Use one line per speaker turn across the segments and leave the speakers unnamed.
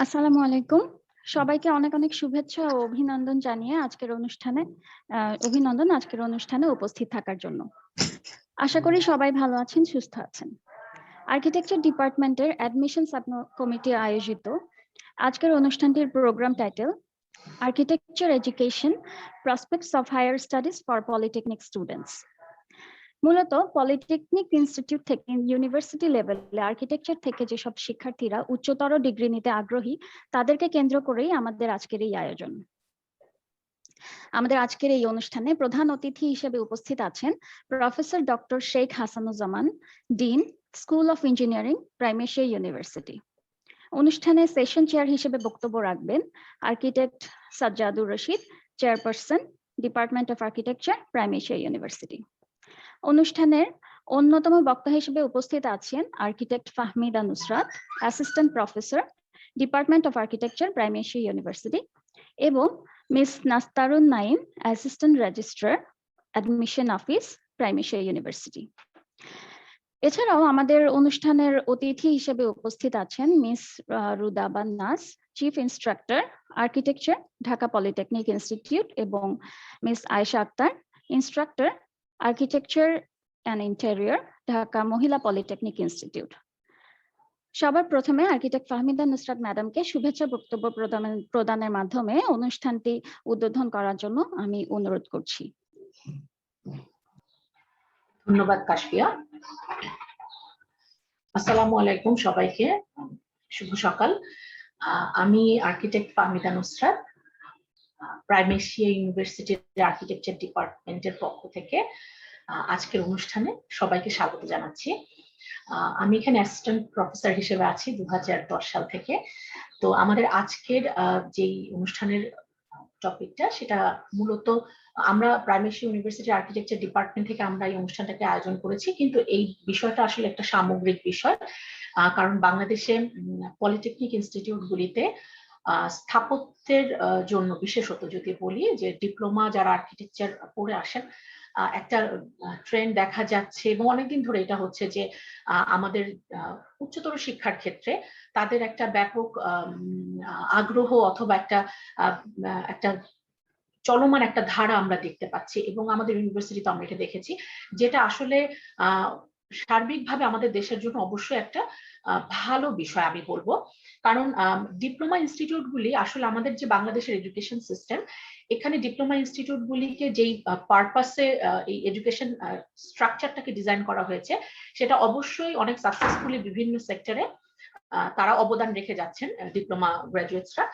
আসসালামু আলাইকুম। সবাইকে অনেক অনেক শুভেচ্ছা ও অভিনন্দন জানিয়ে আজকের অনুষ্ঠানে উপস্থিত থাকার জন্য। আশা করি সবাই ভালো আছেন, সুস্থ আছেন। আর্কিটেকচার ডিপার্টমেন্টের অ্যাডমিশন সাব কমিটি আয়োজিত আজকের অনুষ্ঠানটির program title architecture education prospects of higher studies for polytechnic students. মূলত পলিটেকনিক ইনস্টিটিউট থেকে ইউনিভার্সিটি লেভেলে আর্কিটেকচার থেকে যেসব শিক্ষার্থীরা উচ্চতর ডিগ্রি নিতে আগ্রহী তাদেরকে কেন্দ্র করেই আমাদের আজকের এই আয়োজন। আমাদের আজকের এই অনুষ্ঠানে প্রধান অতিথি হিসেবে উপস্থিত আছেন professor doctor Sheikh Hasanuzzaman, dean, school of engineering, Primeasia university. অনুষ্ঠানে সেশন চেয়ার হিসেবে বক্তব্য রাখবেন architect Sajjadur Rashid, chairperson, department of architecture, Primeasia university. অনুষ্ঠানের অন্যতম বক্তা হিসেবে উপস্থিত আছেন architect Fahmida Nusrat, assistant professor, department of architecture, Primeasia university, এবং miss Nastarun Naim, assistant registrar, admission office, Primeasia university. এছাড়াও আমাদের অনুষ্ঠানের অতিথি হিসেবে উপস্থিত আছেন miss Ruda Bannas, chief instructor, architecture, Dhaka polytechnic institute, এবং miss Ayesha Akter, instructor, architecture and interior, Dhaka মহিলা পলিটেকনিক ইনস্টিটিউট। সবার প্রথমে আর্কিটেক্ট ফাহমিদা নুসরাত ম্যাডামকে শুভেচ্ছা বক্তব্য প্রদানের মাধ্যমে অনুষ্ঠানটি উদ্বোধন করার জন্য আমি অনুরোধ করছি।
ধন্যবাদ কাশফিয়া। আসসালামু আলাইকুম সবাইকে, শুভ সকাল। আমি আর্কিটেক্ট ফাহমিদা নুসরাত, প্রাইমেশিয়া ইউনিভার্সিটির আর্কিটেকচার ডিপার্টমেন্টের পক্ষ থেকে আজকের অনুষ্ঠানে সবাইকে স্বাগত জানাচ্ছি। আমি এখানে অ্যাসিস্ট্যান্ট প্রফেসর হিসেবে আছি 2010 সাল থেকে। তো আমাদের আজকের যেই অনুষ্ঠানের টপিকটা সেটা মূলত আমরা প্রাইমেশিয়া ইউনিভার্সিটি আর্কিটেকচার ডিপার্টমেন্ট থেকে আমরা এই অনুষ্ঠানটাকে আয়োজন করেছি, কিন্তু এই বিষয়টা আসলে একটা সামগ্রিক বিষয়। কারণ বাংলাদেশে পলিটেকনিক ইনস্টিটিউটগুলিতে স্থাপত্যের জন্য বিশেষত যদি বলি যে ডিপ্লোমা যারা আর্কিটেকচার পড়ে আসেন, একটা ট্রেন্ড দেখা যাচ্ছে এবং অনেকদিন ধরে এটা হচ্ছে যে আমাদের উচ্চতর শিক্ষার ক্ষেত্রে তাদের একটা ব্যাপক আগ্রহ অথবা একটা চলমান একটা ধারা আমরা দেখতে পাচ্ছি, এবং আমাদের ইউনিভার্সিটিতে আমরা এটা দেখেছি, যেটা আসলে সার্বিকভাবে আমাদের দেশের জন্য অবশ্যই একটা ভালো বিষয় আমি বলবো। কারণ ডিপ্লোমা ইনস্টিটিউটগুলি আসলে আমাদের যে বাংলাদেশের এডুকেশন সিস্টেম, এখানে ডিপ্লোমা ইনস্টিটিউটগুলিকে যেই পারপাসে এই এডুকেশন স্ট্রাকচারটাকে ডিজাইন করা হয়েছে সেটা অবশ্যই অনেক সাকসেসফুলি বিভিন্ন সেক্টরে তারা অবদান রেখে যাচ্ছেন ডিপ্লোমা গ্রাজুয়েটসরা।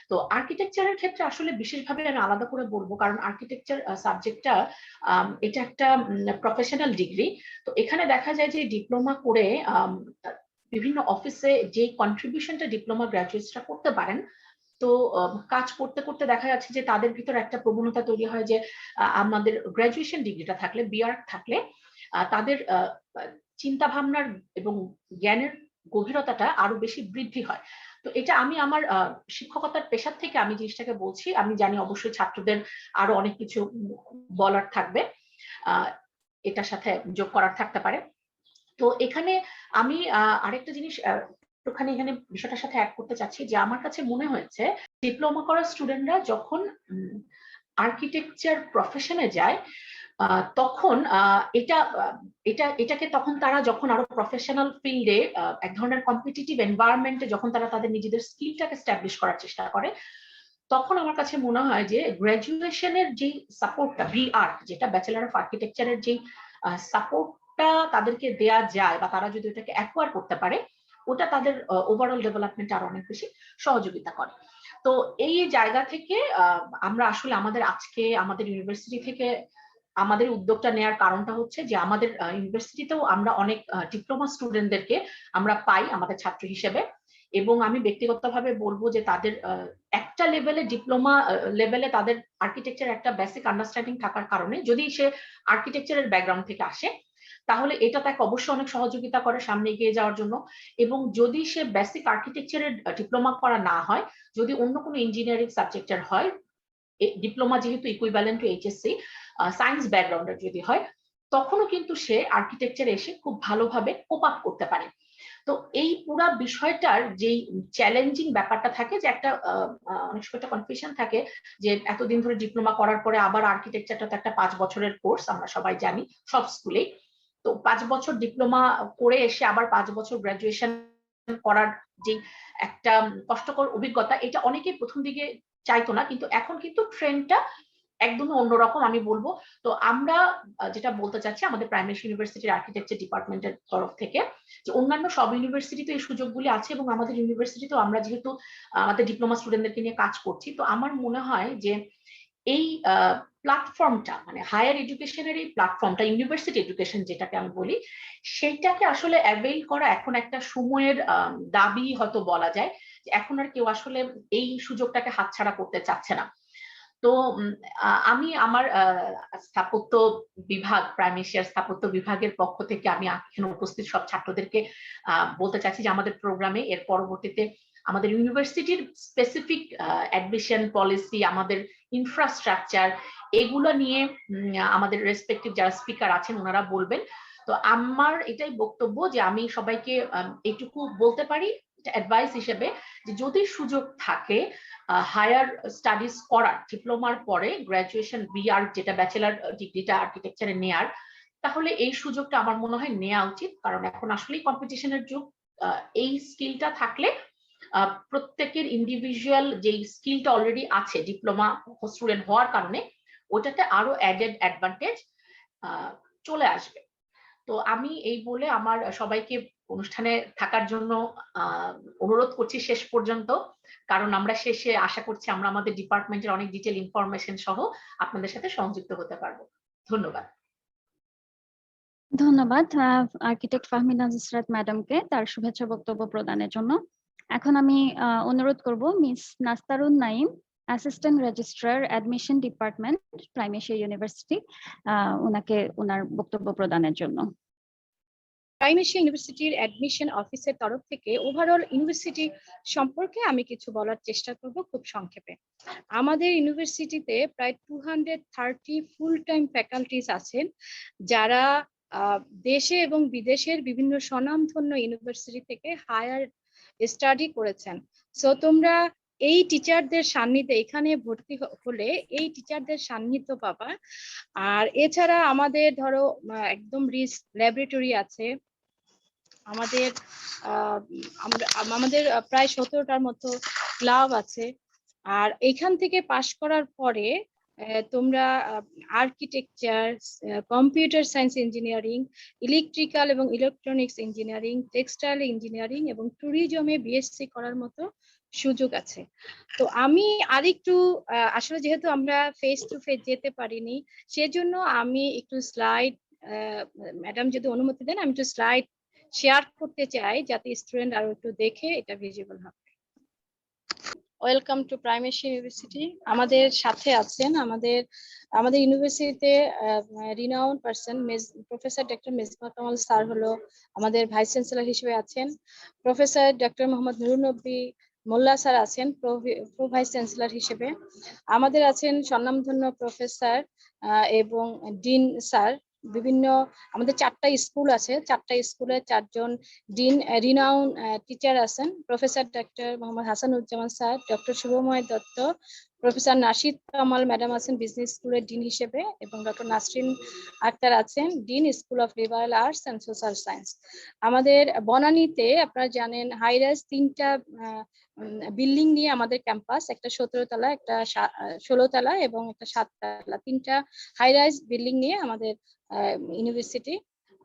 তো আর্কিটেকচারের ক্ষেত্রে আসলে বিশেষভাবে আমি আলাদা করে বলবো, কারণ আর্কিটেকচার সাবজেক্টটা এটা একটা প্রফেশনাল ডিগ্রি। তো এখানে দেখা যায় যে ডিপ্লোমা করে বিভিন্ন অফিসে যে কন্ট্রিবিউশনটা ডিপ্লোমা গ্রাজুয়েটসরা করতে পারেন, তো কাজ করতে করতে দেখা যাচ্ছে যে তাদের ভিতর একটা প্রবণতা তৈরি হয় যে আমাদের গ্রাজুয়েশন ডিগ্রিটা থাকলে, বিআর্ক থাকলে তাদের চিন্তা ভাবনার এবং জ্ঞানের গভীরতাটা আরো বেশি বৃদ্ধি হয়। তো এটা আমি আমার শিক্ষকতার পেশার থেকে আমি জিনিসটাকে বলছি। আমি জানি অবশ্যই ছাত্রদের আরো অনেক কিছু বলার থাকবে, এটার সাথে যোগ করার থাকতে পারে। তো এখানে আমি আরেকটা জিনিস একটুখানি এখানে বিষয়টার সাথে অ্যাড করতে চাচ্ছি, যে আমার কাছে মনে হয়েছে ডিপ্লোমা করা স্টুডেন্টরা যখন আর্কিটেকচার প্রফেশনে যায় তখন এটাকে তখন তারা যখন আরো প্রফেশনাল ফিল্ডে এক ধরনের কম্পিটিটিভ এনভায়রনমেন্টে যখন তারা তাদের নিজেদের স্কিলটাকে এস্টাবলিশ করার চেষ্টা করে, তখন আমার কাছে মনে হয় যে গ্রাজুয়েশনের যে সাপোর্টটা, বিআর্ক যেটা ব্যাচেলর অফ আর্কিটেকচারের যে সাপোর্টটা তাদেরকে দেয়া যায় বা তারা যদি ওটাকে অ্যাকোয়ার করতে পারে, ওটা তাদের ওভারঅল ডেভেলপমেন্ট আরো অনেক বেশি সহযোগিতা করে। তো এই জায়গা থেকে আমরা আসলে আমাদের ইউনিভার্সিটি থেকে আমাদের উদ্যোগটা নেওয়ার কারণটা হচ্ছে যে আমাদের ইউনিভার্সিটিতেও আমরা অনেক ডিপ্লোমা স্টুডেন্টদেরকে আমরা পাই আমাদের ছাত্র হিসেবে, এবং আমি ব্যক্তিগতভাবে বলবো যে তাদের একটা লেভেলে ডিপ্লোমা লেভেলে তাদের আর্কিটেকচার একটা বেসিক আন্ডারস্ট্যান্ডিং থাকার কারণে, যদি সে আর্কিটেকচারের ব্যাকগ্রাউন্ড থেকে আসে তাহলে এটা তাকে অবশ্যই অনেক সহযোগিতা করে সামনে এগিয়ে যাওয়ার জন্য। এবং যদি সে বেসিক আর্কিটেকচারের ডিপ্লোমা করা না হয়, যদি অন্য কোনো ইঞ্জিনিয়ারিং সাবজেক্টের হয়, ডিপ্লোমা যেহেতু ইকুইভ্যালেন্ট টু এইচএসসি, সায়েন্স ব্যাকগ্রাউন্ডের যদি হয়, তখনও কিন্তু সে আর্কিটেকচারে এসে খুব ভালোভাবে কোপ আপ করতে পারে। তো এই পুরা বিষয়টার যেই চ্যালেঞ্জিং ব্যাপারটা থাকে, যে একটা অনেক সময় একটা কনফিউশন থাকে যে এতদিন ধরে ডিপ্লোমা করার পরে আবার আর্কিটেকচারটা তো একটা 5 বছরের কোর্স, আমরা সবাই জানি সব স্কুলেই। তো 5 বছর ডিপ্লোমা করে এসে আবার 5 বছর গ্রাজুয়েশন করার যে একটা কষ্টকর অভিজ্ঞতা, এটা অনেকেই প্রথম দিকে চাইতো না, কিন্তু এখন কিন্তু ট্রেন্ডটা একদমই অন্যরকম আমি বলবো। তো আমরা যেটা বলতে চাচ্ছি আমাদের প্রাইমারি ইউনিভার্সিটির আর্কিটেকচার ডিপার্টমেন্টের তরফ থেকে, যে অন্যান্য সব ইউনিভার্সিটিতে এই সুযোগগুলি আছে, এবং আমাদের ইউনিভার্সিটিতেও আমরা যেহেতু আমাদের ডিপ্লোমা স্টুডেন্টদেরকে নিয়ে কাজ করছি, তো আমার মনে হয় যে এই প্ল্যাটফর্মটা, মানে হায়ার এডুকেশনের এই প্ল্যাটফর্মটা, ইউনিভার্সিটি এডুকেশন যেটাকে আমি বলি, সেইটাকে আসলে অ্যাভেইল করা এখন একটা সময়ের দাবি হয়তো বলা যায়, যে এখন আর কেউ আসলে এই সুযোগটাকে হাতছাড়া করতে চাচ্ছে না। তো আমি আমার স্থাপত্য বিভাগ, প্রাইমারি স্থাপত্য বিভাগের পক্ষ থেকে আমি এখানে উপস্থিত সব ছাত্রদেরকে বলতে চাচ্ছি যে আমাদের প্রোগ্রামে এর পরবর্তীতে আমাদের ইউনিভার্সিটির স্পেসিফিক অ্যাডমিশন পলিসি, আমাদের ইনফ্রাস্ট্রাকচার, এগুলো নিয়ে আমাদের রেসপেক্টিভ যারা স্পিকার আছেন ওনারা বলবেন। তো আমার এটাই বক্তব্য যে আমি সবাইকে এইটুকু বলতে পারি অ্যাডভাইস হিসেবে, যে যদি সুযোগ থাকে হায়ার স্টাডিজ করার, ডিপ্লোমার পরে গ্রাজুয়েশন বিআর যেটা ব্যাচেলার ডিগ্রিটা আর্কিটেকচারে নেয়ার, তাহলে এই সুযোগটা আমার মনে হয় নেওয়া উচিত। কারণ এখন আসলেই কম্পিটিশনের যুগ। এই স্কিলটা থাকলে প্রত্যেকের ইন্ডিভিজুয়াল যেই স্কিলটা অলরেডি আছে ডিপ্লোমা স্টুডেন্ট হওয়ার কারণে, ওটাতে আরো অ্যাডেড অ্যাডভান্টেজ চলে আসবে। তো আমি এই বলে আমার সবাইকে অনুষ্ঠানে থাকার জন্য অনুরোধ করছি শেষ পর্যন্ত, কারণ আমরা শেষে আশা করছি আমরা আমাদের ডিপার্টমেন্টের অনেক ডিটেল ইনফরমেশন সহ আপনাদের সাথে সংযুক্ত হতে পারবো। ধন্যবাদ।
ধন্যবাদ আর্কিটেক্ট ফাহমিদা নুসরাত ম্যাডামকে তার শুভেচ্ছা বক্তব্য প্রদানের জন্য। এখন আমি অনুরোধ করব miss Nastarun Naim, assistant registrar admission department, Primeasia university, ওনাকে ওনার বক্তব্য প্রদানের জন্য।
প্রাইম এশিয়া ইউনিভার্সিটির অ্যাডমিশন অফিসের তরফ থেকে ওভারঅল ইউনিভার্সিটি সম্পর্কে আমি কিছু বলার চেষ্টা করব খুব সংক্ষেপে। আমাদের ইউনিভার্সিটিতে প্রায় 230 ফুল টাইম ফ্যাকাল্টিজ আছেন, যারা দেশে এবং বিদেশের বিভিন্ন স্বনামধন্য ইউনিভার্সিটি থেকে হায়ার স্টাডি করেছেন। সো তোমরা এই টিচারদের সান্নিধ্যে এখানে ভর্তি হলে এই টিচারদের সান্নিধ্য পাবা। আর এছাড়া আমাদের ধরো একদম রিচ ল্যাবরেটরি আছে, আমাদের আমাদের প্রায় 17টার মতো ক্লাব আছে। আর এখান থেকে পাশ করার পরে তোমরা architecture, computer science engineering, electrical এবং ইলেকট্রনিক্স ইঞ্জিনিয়ারিং, টেক্সটাইল ইঞ্জিনিয়ারিং এবং ট্যুরিজমে বিএসসি করার মতো সুযোগ আছে। তো আমি আরেকটু আসলে যেহেতু আমরা ফেস টু ফেস যেতে পারিনি, সেজন্য আমি একটু স্লাইড, ম্যাডাম যদি অনুমতি দেন আমি একটু স্লাইড শেয়ার করতে চাই যাতে স্টুডেন্ট আরো একটু দেখে এটা ভিজিবল হবে। Welcome to prime Asia university. আমাদের সাথে আছেন আমাদের ইউনিভার্সিটিতে renowned person professor doctor Mezba Kamal sir হলো আমাদের ভাইস চ্যান্সেলর হিসেবে আছেন। প্রফেসর ডক্টর মোহাম্মদ নুরুন নবী মোল্লা স্যার আছেন প্রো ভাইস চ্যান্সেলর হিসেবে। আমাদের আছেন স্বনামধন্য প্রফেসর এবং ডিন স্যার। বিভিন্ন আমাদের 4টা স্কুল আছে, 4টা স্কুলে 4 জন ডিন রিনাউন্ড টিচার আছেন। Professor doctor Mohammad Hasanuzzaman sir, doctor Shubhamoy Dutta, professor Nashid Kamal madam আছেন বিজনেস স্কুলের ডিন হিসেবে, এবং ডক্টর নাসরিন আক্তার আছেন dean school of liberal arts and social science. আমাদের বনানীতে আপনারা জানেন হাইরাইজ 3টা বিল্ডিং নিয়ে আমাদের ক্যাম্পাস, একটা 17 তলা, একটা 16 তলা এবং একটা 7 তলা, 3টা হাইরাইজ বিল্ডিং নিয়ে আমাদের ইউনিভার্সিটি।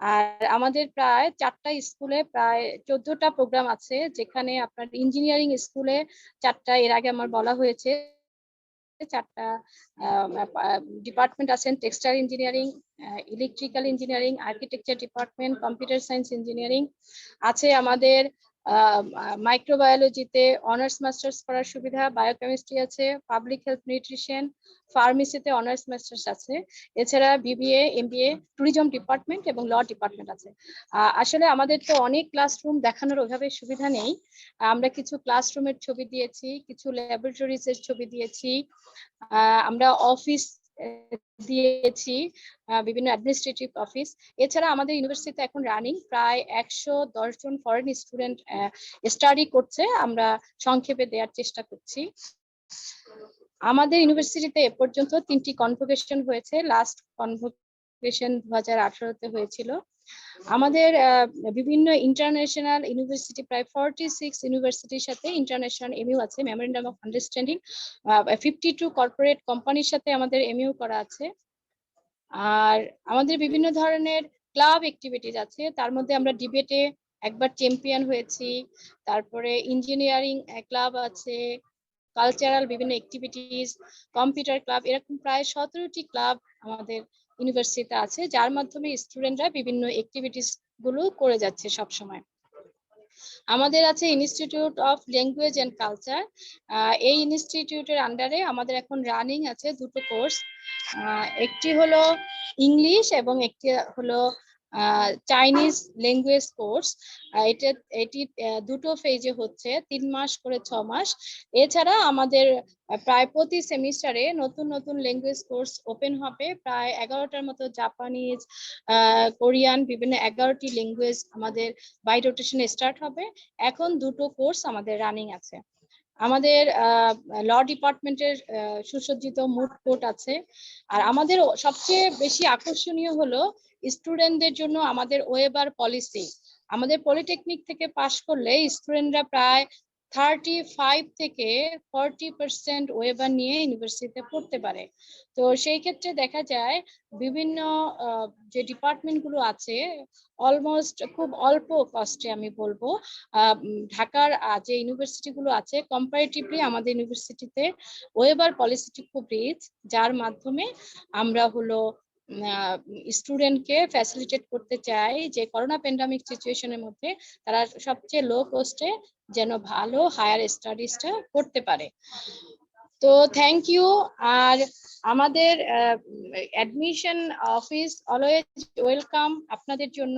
আর আমাদের প্রায় 4টা স্কুলে প্রায় 14টা প্রোগ্রাম আছে, যেখানে আপনার ইঞ্জিনিয়ারিং স্কুলে 4টা, এর আগে আমার বলা হয়েছে 4টা ডিপার্টমেন্ট আছেন, textile engineering, electrical engineering, architecture department, computer science engineering আছে। আমাদের মাইক্রোবায়োলজিতে অনার্স মাস্টার্স করার সুবিধা, বায়োকেমিস্ট্রি আছে, পাবলিক হেলথ নিউট্রিশন, ফার্মেসিতে অনার্স মাস্টার্স আছে। এছাড়া বিবিএ, এমবিএ, ট্যুরিজম ডিপার্টমেন্ট এবং ল ডিপার্টমেন্ট আছে। আসলে আমাদের তো অনেক ক্লাসরুম দেখানোর ওইভাবে সুবিধা নেই, আমরা কিছু ক্লাসরুমের ছবি দিয়েছি, কিছু ল্যাবরেটরিজ এর ছবি দিয়েছি, আমরা অফিস দিয়েছি বিভিন্ন অ্যাডমিনিস্ট্রেটিভ অফিস। এছাড়া আমাদের ইউনিভার্সিটিতে এখন রানিং প্রায় 110 জন ফরেন স্টুডেন্ট স্টাডি করছে, আমরা সংক্ষেপে দেওয়ার চেষ্টা করছি। আমাদের ইউনিভার্সিটিতে এ পর্যন্ত 3টি কনভোকেশন হয়েছে, লাস্ট কনভোকেশন 2018-তে হয়েছিল। আমাদের বিভিন্ন ইন্টারন্যাশনাল ইউনিভার্সিটি প্রায় 46 ইউনিভার্সিটির সাথে ইন্টারন্যাশনাল এমইউ আছে, মেমোরেন্ডাম অফ আন্ডারস্ট্যান্ডিং। 52 কর্পোরেট কোম্পানির সাথে আমাদের এমইউ করা আছে। আর আমাদের বিভিন্ন ধরনের ক্লাব অ্যাক্টিভিটিস আছে, তার মধ্যে আমরা ডিবেটে একবার চ্যাম্পিয়ন হয়েছি, তারপরে ইঞ্জিনিয়ারিং ক্লাব আছে, কালচারাল বিভিন্ন অ্যাক্টিভিটিস, কম্পিউটার ক্লাব, এরকম প্রায় 17টি ক্লাব আমাদের ইউনিভার্সিটিতে আছে, যার মাধ্যমে স্টুডেন্টরা বিভিন্ন অ্যাক্টিভিটিস গুলো করে যাচ্ছে সব সময়। আমাদের আছে institute of language and culture. এই ইনস্টিটিউটের আন্ডারে আমাদের এখন রানিং আছে 2টো কোর্স, একটি হলো ইংলিশ এবং একটি হলো চাইনিজ ল্যাঙ্গুয়েজ কোর্স। এটি 2টো ফেজে হচ্ছে, 3 মাস করে 6 মাস। এছাড়া আমাদের প্রায় প্রতি সেমিস্টারে নতুন নতুন ল্যাঙ্গুয়েজ কোর্স ওপেন হবে, প্রায় 11টার মতো জাপানিজ, কোরিয়ান, বিভিন্ন 11টি ল্যাঙ্গুয়েজ আমাদের বাই রোটেশনে স্টার্ট হবে। এখন 2টো কোর্স আমাদের রানিং আছে। আমাদের ল ডিপার্টমেন্টের সুসজ্জিত মুড কোর্ট আছে। আর আমাদের সবচেয়ে বেশি আকর্ষণীয় হলো স্টুডেন্টদের জন্য আমাদের ওয়েবার পলিসি। আমাদের পলিটেকনিক থেকে পাশ করলে স্টুডেন্টরা প্রায় 35 থেকে 40% ওয়েবার নিয়ে ইউনিভার্সিটিতে পড়তে পারে। তো সেই ক্ষেত্রে দেখা যায় বিভিন্ন যে ডিপার্টমেন্ট গুলো আছে অলমোস্ট খুব অল্প কস্টে, আমি বলবো ঢাকার যে ইউনিভার্সিটি গুলো আছে কম্পারেটিভলি আমাদের ইউনিভার্সিটিতে ওয়েবার পলিসিটি খুব রিচ, যার মাধ্যমে আমরা হলো স্টুডেন্টকে ফ্যাসিলিটেট করতে চাই যে করোনা প্যান্ডামিক সিচুয়েশনের মধ্যে তারা সবচেয়ে লো কস্টে যেন ভালো হায়ার স্টাডিজটা করতে পারে। তো থ্যাংক ইউ। আর আমাদের অ্যাডমিশন অফিস অলওয়েজ ওয়েলকাম আপনাদের জন্য।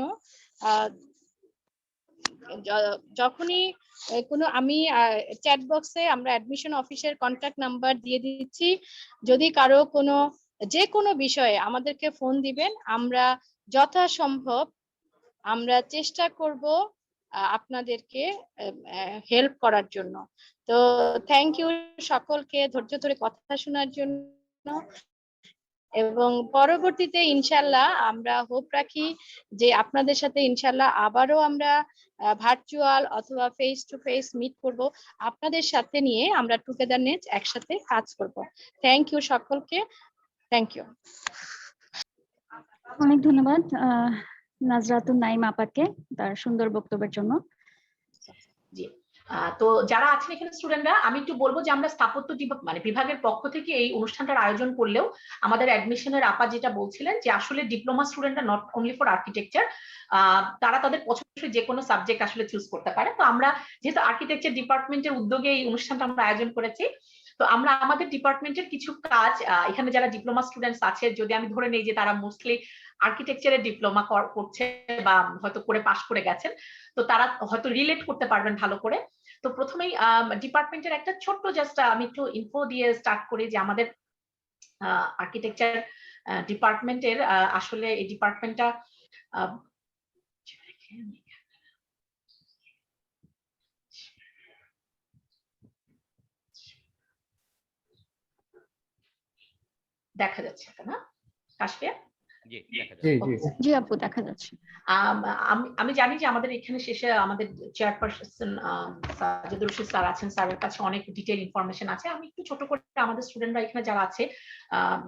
যখনই কোনো আমি চ্যাট বক্সে আমরা অ্যাডমিশন অফিসের কন্ট্যাক্ট নাম্বার দিয়ে দিচ্ছি, যদি কারো যে কোনো বিষয়ে আমাদেরকে ফোন দিবেন, আমরা যথাসম্ভব আমরা চেষ্টা করব আপনাদেরকে হেল্প করার জন্য। তো থ্যাংক ইউ সকলকে ধৈর্য ধরে কথা শোনার জন্য, এবং পরবর্তীতে ইনশাল্লাহ আমরা হোপ রাখি যে আপনাদের সাথে ইনশাল্লাহ আবারও আমরা ভার্চুয়াল অথবা ফেস টু ফেস মিট করব, আপনাদের সাথে নিয়ে আমরা টুগেদারনেস একসাথে কাজ করব। থ্যাংক ইউ সকলকে, থ্যাংক ইউ।
অনেক ধন্যবাদ নাজরাতুন নাইম আপাকে তার সুন্দর বক্তব্যের জন্য।
জি, তো যারা আছেন এখানে স্টুডেন্টরা, আমি একটু বলবো যে আমরা স্থাপত্য বিভাগের পক্ষ থেকে এই অনুষ্ঠানটার আয়োজন করলেও আমাদের অ্যাডমিশনের আপা যেটা বলছিলেন যে আসলে ডিপ্লোমা স্টুডেন্টরা নট অনলি ফর আর্কিটেকচার, তারা তাদের পছন্দের যে কোনো সাবজেক্ট আসলে চুজ করতে পারে। তো আমরা যেহেতু আর্কিটেকচার ডিপার্টমেন্টের উদ্যোগে এই অনুষ্ঠানটা আমরা আয়োজন করেছি, তো আমরা আমাদের ডিপার্টমেন্টের কিছু কাজ এখানে যারা ডিপ্লোমা স্টুডেন্টস আছে, যদি আমি ধরে নেই যে তারা মোস্টলি আর্কিটেকচারের ডিপ্লোমা করছে বা হয়তো করে পাশ করে গেছেন, তো তারা হয়তো রিলেট করতে পারবেন ভালো করে। তো প্রথমেই ডিপার্টমেন্টের একটা ছোট্ট জাস্ট আমি একটু ইনফো দিয়ে স্টার্ট করি যে আমাদের আর্কিটেকচার ডিপার্টমেন্টের আসলে এই ডিপার্টমেন্টটা দেখা যাচ্ছে না কাশফিয়া?
জি আপু দেখা যাচ্ছে।
আমি জানি যে আমাদের এখানে শেষে আমাদের চেয়ারপারসন সাজেদুর রশিদ স্যার আছেন, স্যারের কাছে অনেক ডিটেইল ইনফরমেশন আছে। আমি একটু ছোট করে আমাদের স্টুডেন্টরা এখানে যারা আছে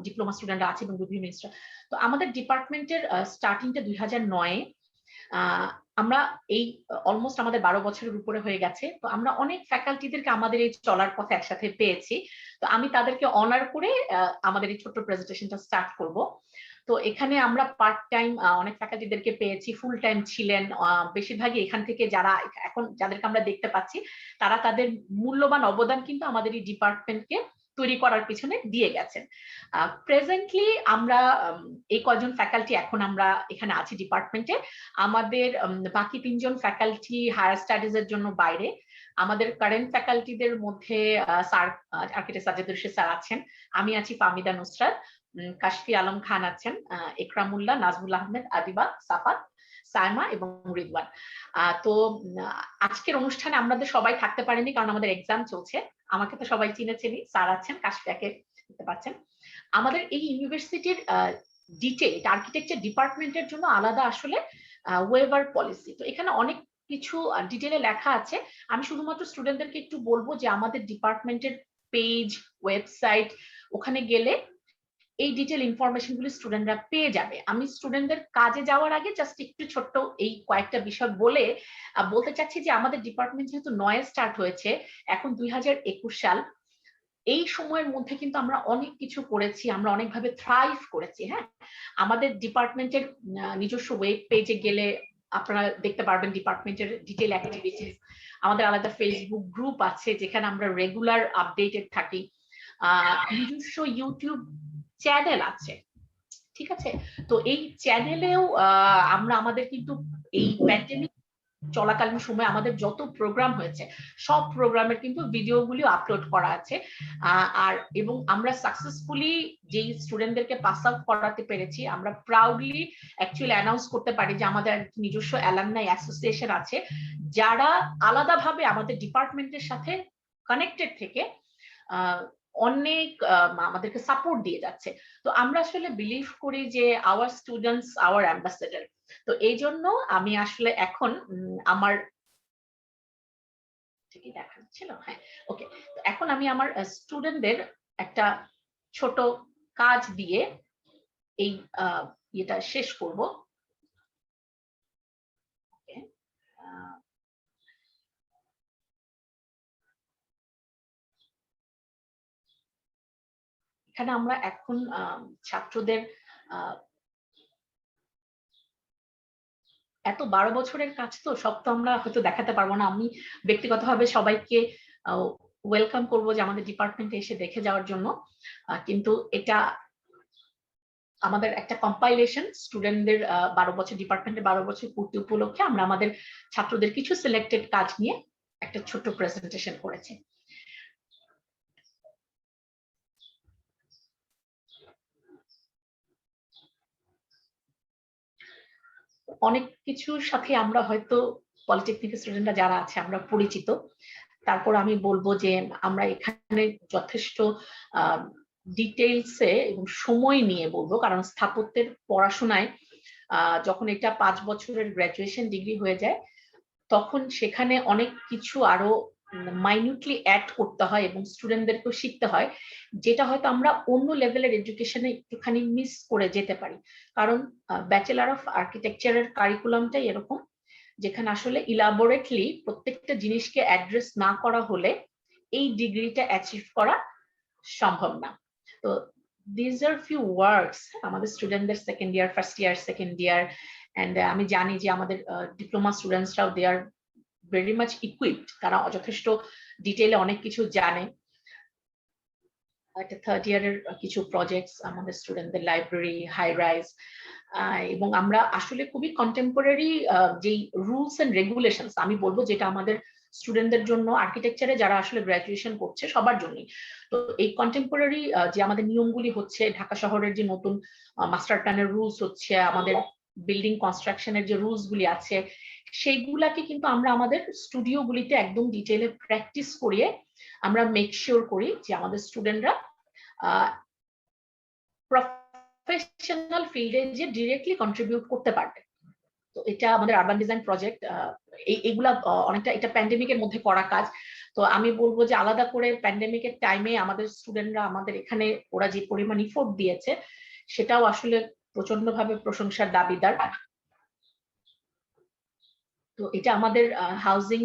ডিপ্লোমা স্টুডেন্টরা আছে এবং বিভিন্ন মিনিস্টার, তো আমাদের ডিপার্টমেন্টের স্টার্টিংটা 2009-এ। আমরা এই অলমোস্ট আমাদের 12 বছরের উপরে হয়ে গেছে। তো আমরা অনেক ফ্যাকাল্টিদেরকে আমাদের এই চলার পথে একসাথে পেয়েছি। তো আমি তাদেরকে অনার করে আমাদের এই ছোট্ট প্রেজেন্টেশনটা স্টার্ট করব। তো এখানে আমরা পার্ট টাইম অনেক ফ্যাকাল্টিদেরকে পেয়েছি, ফুল টাইম ছিলেন বেশিরভাগই এখান থেকে যারা এখন যাদেরকে আমরা দেখতে পাচ্ছি, তারা তাদের মূল্যবান অবদান কিন্তু আমাদের এই ডিপার্টমেন্টকে তৈরি করার পিছনে দিয়ে গেছেন। প্রেজেন্টলি আমরা এই কয়জন ফ্যাকাল্টি এখন আমরা এখানে আছি ডিপার্টমেন্টে। আমাদের বাকি 3 জন ফ্যাকাল্টি হায়ার স্টাডিজ এর জন্য বাইরে। আমাদের কারেন্ট ফ্যাকাল্টিদের মধ্যে sir architect Sajedur Rashid sir আছেন, আমি আছি ফাহমিদা নুসরাত, কাশফি আলম খান আছেন, একরামুল্লাহ, নাজমুল আহমেদ, আদিবা, সাফাত, সাইমা এবং রিদওয়ান। তো আজকের অনুষ্ঠানে আমাদের সবাই থাকতে পারেনি কারণ আমাদের এক্সাম চলছে। আমাকে তো সবাই চিনেছেনই, স্যার আছেন, কাশফিয়াকে দেখতে পাচ্ছেন। আমাদের এই ইউনিভার্সিটির ডিটেইল আর্কিটেকচার ডিপার্টমেন্টের জন্য আলাদা আসলে ওয়েভার পলিসি, তো এখানে অনেক কিছু ডিটেইলে লেখা আছে। আমি শুধুমাত্র স্টুডেন্টদেরকে একটু বলবো যে আমাদের ডিপার্টমেন্টের পেজ, ওয়েবসাইট, ওখানে গেলে এই ডিটেল ইনফরমেশন গুলি স্টুডেন্টরা পেয়ে যাবে। আমি স্টুডেন্টদের কাজে যাওয়ার আগে জাস্ট একটু ছোট্ট এই কয়েকটা বিষয় বলে বলতে চাচ্ছি যে আমাদের ডিপার্টমেন্ট যেহেতু নয় স্টার্ট হয়েছে, এখন 2021 সাল, এই সময়ের মধ্যে কিন্তু আমরা অনেক কিছু করেছি, আমরা অনেকভাবে থ্রাইভ করেছি। হ্যাঁ, আমাদের ডিপার্টমেন্টের নিজস্ব ওয়েব পেজে গেলে আপনারা দেখতে পারবেন ডিপার্টমেন্টের ডিটেল অ্যাক্টিভিটিস। আমাদের আলাদা ফেসবুক গ্রুপ আছে যেখানে আমরা রেগুলার আপডেটেড থাকি। নিজস্ব ইউটিউব চ্যানেল আছে, ঠিক আছে। তো এই চ্যানেলেও আমরা আমাদের কিন্তু এই প্যান্ডেমিক চলাকালীন সময় আমাদের যত প্রোগ্রাম হয়েছে সব প্রোগ্রামের কিন্তু ভিডিওগুলি আপলোড করা আছে। আর এবং আমরা সাকসেসফুলি যেই স্টুডেন্টদেরকে পাস আউট করাতে পেরেছি, আমরা প্রাউডলি অ্যাকচুয়ালি অ্যানাউন্স করতে পারি যে আমাদের নিজস্ব অ্যালামনাই অ্যাসোসিয়েশন আছে যারা আলাদাভাবে আমাদের ডিপার্টমেন্টের সাথে কানেক্টেড থেকে অনেক আমাদেরকে সাপোর্ট দিয়ে যাচ্ছে। তো আমরা আসলে বিলিভ করি যে আওয়ার স্টুডেন্টস আওয়ার অ্যাম্বাসেডর। তো এই জন্য আমি আসলে এখন আমার ঠিকই দেখাচ্ছিল, হ্যাঁ ওকে, এখন আমি আমার স্টুডেন্টদের একটা ছোট কাজ দিয়ে এই এটা শেষ করব। এখানে আমরা এখন ছাত্রদের এত 12 বছরের কাজ তো সব তো আমরা হয়তো দেখাতে পারবো না। আমি ব্যক্তিগতভাবে সবাইকে ওয়েলকাম করবো যে আমাদের ডিপার্টমেন্টে এসে দেখে যাওয়ার জন্য, কিন্তু এটা আমাদের একটা কম্পাইলেশন স্টুডেন্টদের 12 বছর ডিপার্টমেন্টের 12 বছর পূর্তি উপলক্ষে আমরা আমাদের ছাত্রদের কিছু সিলেক্টেড কাজ নিয়ে একটা ছোট্ট প্রেজেন্টেশন করেছি। অনেক কিছুর সাথে আমরা হয়তো পলিটেকনিক স্টুডেন্টরা যারা আছে আমরা পরিচিত, তারপর আমি বলবো যে আমরা এখানে যথেষ্ট ডিটেইলসে এবং সময় নিয়ে বলবো, কারণ স্থাপত্যের পড়াশোনায় যখন এটা 5 বছরের গ্র্যাজুয়েশন ডিগ্রি হয়ে যায় তখন সেখানে অনেক কিছু আরো মাইনিউটলি অ্যাড করতে হয় এবং স্টুডেন্টদেরকেও শিখতে হয়, যেটা হয়তো আমরা অন্য লেভেলের এডুকেশনে একটুখানি মিস করে যেতে পারি। কারণ ব্যাচেলার অফ আর্কিটেকচারের কারিকুলামটাই এরকম, যেখানে আসলে ইলাবোরেটলি প্রত্যেকটা জিনিসকে অ্যাড্রেস না করা হলে এই ডিগ্রিটা অ্যাচিভ করা সম্ভব না। তো দিস আর ফিউ ওয়ার্ডস আমাদের স্টুডেন্টদের second year, first year, second year, and আমি জানি যে আমাদের ডিপ্লোমা স্টুডেন্টসরাও they are very much equipped, তারা যথেষ্ট ডিটেইলে অনেক কিছু জানে। একটা থার্ড ইয়ারের কিছু প্রজেক্টস আমাদের স্টুডেন্টদের লাইব্রেরি, হাই রাইজ, এবং আমরা আসলে খুবই কন্টেম্পোরারি যেই রুলস এন্ড রেগুলেশনস আমি বলবো যেটা আমাদের স্টুডেন্টদের জন্য আর্কিটেকচারে যারা আসলে গ্রাজুয়েশন করছে সবার জন্যই। তো এই কন্টেম্পোরারি যে আমাদের নিয়মগুলি হচ্ছে, ঢাকা শহরের যে নতুন মাস্টার প্ল্যানের রুলস হচ্ছে, আমাদের বিল্ডিং কনস্ট্রাকশনের যে রুলস গুলি আছে, সেইগুলাকে কিন্তু আমরা আমাদের স্টুডিও গুলিতে একদম ডিটেইলে প্র্যাকটিস করিয়ে আমরা মেক শিওর করি যে আমাদের স্টুডেন্টরা প্রফেশনাল ফিল্ডে যে ডিরেক্টলি কন্ট্রিবিউট করতে পারবে। তো এটা আমাদের আরবান ডিজাইন প্রজেক্ট, এইগুলা অনেকটা এটা প্যান্ডেমিকের মধ্যে করা কাজ। তো আমি বলবো যে আলাদা করে প্যান্ডেমিকের টাইমে আমাদের স্টুডেন্টরা আমাদের এখানে ওরা যে পরিমাণ ইফোর্ট দিয়েছে সেটাও আসলে প্রচন্ডভাবে প্রশংসার দাবিদার। তো এটা আমাদের হাউজিং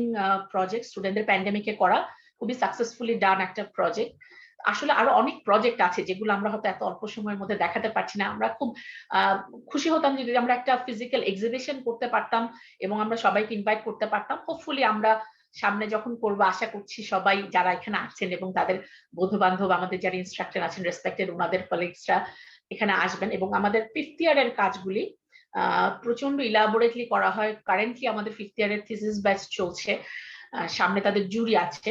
প্রজেক্ট স্টুডেন্টদের প্যান্ডেমিকে করা খুবই সাকসেসফুলি ডান একটা প্রজেক্ট। আসলে আরো অনেক প্রজেক্ট আছে যেগুলো আমরা হয়তো এত অল্প সময়ের মধ্যে দেখাতে পারছি না। আমরা খুব খুশি হতাম যদি আমরা একটা ফিজিক্যাল এক্সিবিশন করতে পারতাম এবং আমরা সবাইকে ইনভাইট করতে পারতাম। হোপফুলি আমরা সামনে যখন করবো আশা করছি সবাই যারা এখানে আছেন এবং তাদের বন্ধু বান্ধব, আমাদের যারা ইনস্ট্রাক্টর আছেন রেসপেক্টেড ওনাদের কলিগসরা এখানে আসবেন এবং আমাদের 5th ইয়ারের কাজগুলি প্রচন্ড ইলাবোরেটলি করা হয়। কারেন্টলি আমাদের 5th ইয়ারের থিসিস ব্যাচ চলছে, সামনে তাদের জুরি আছে।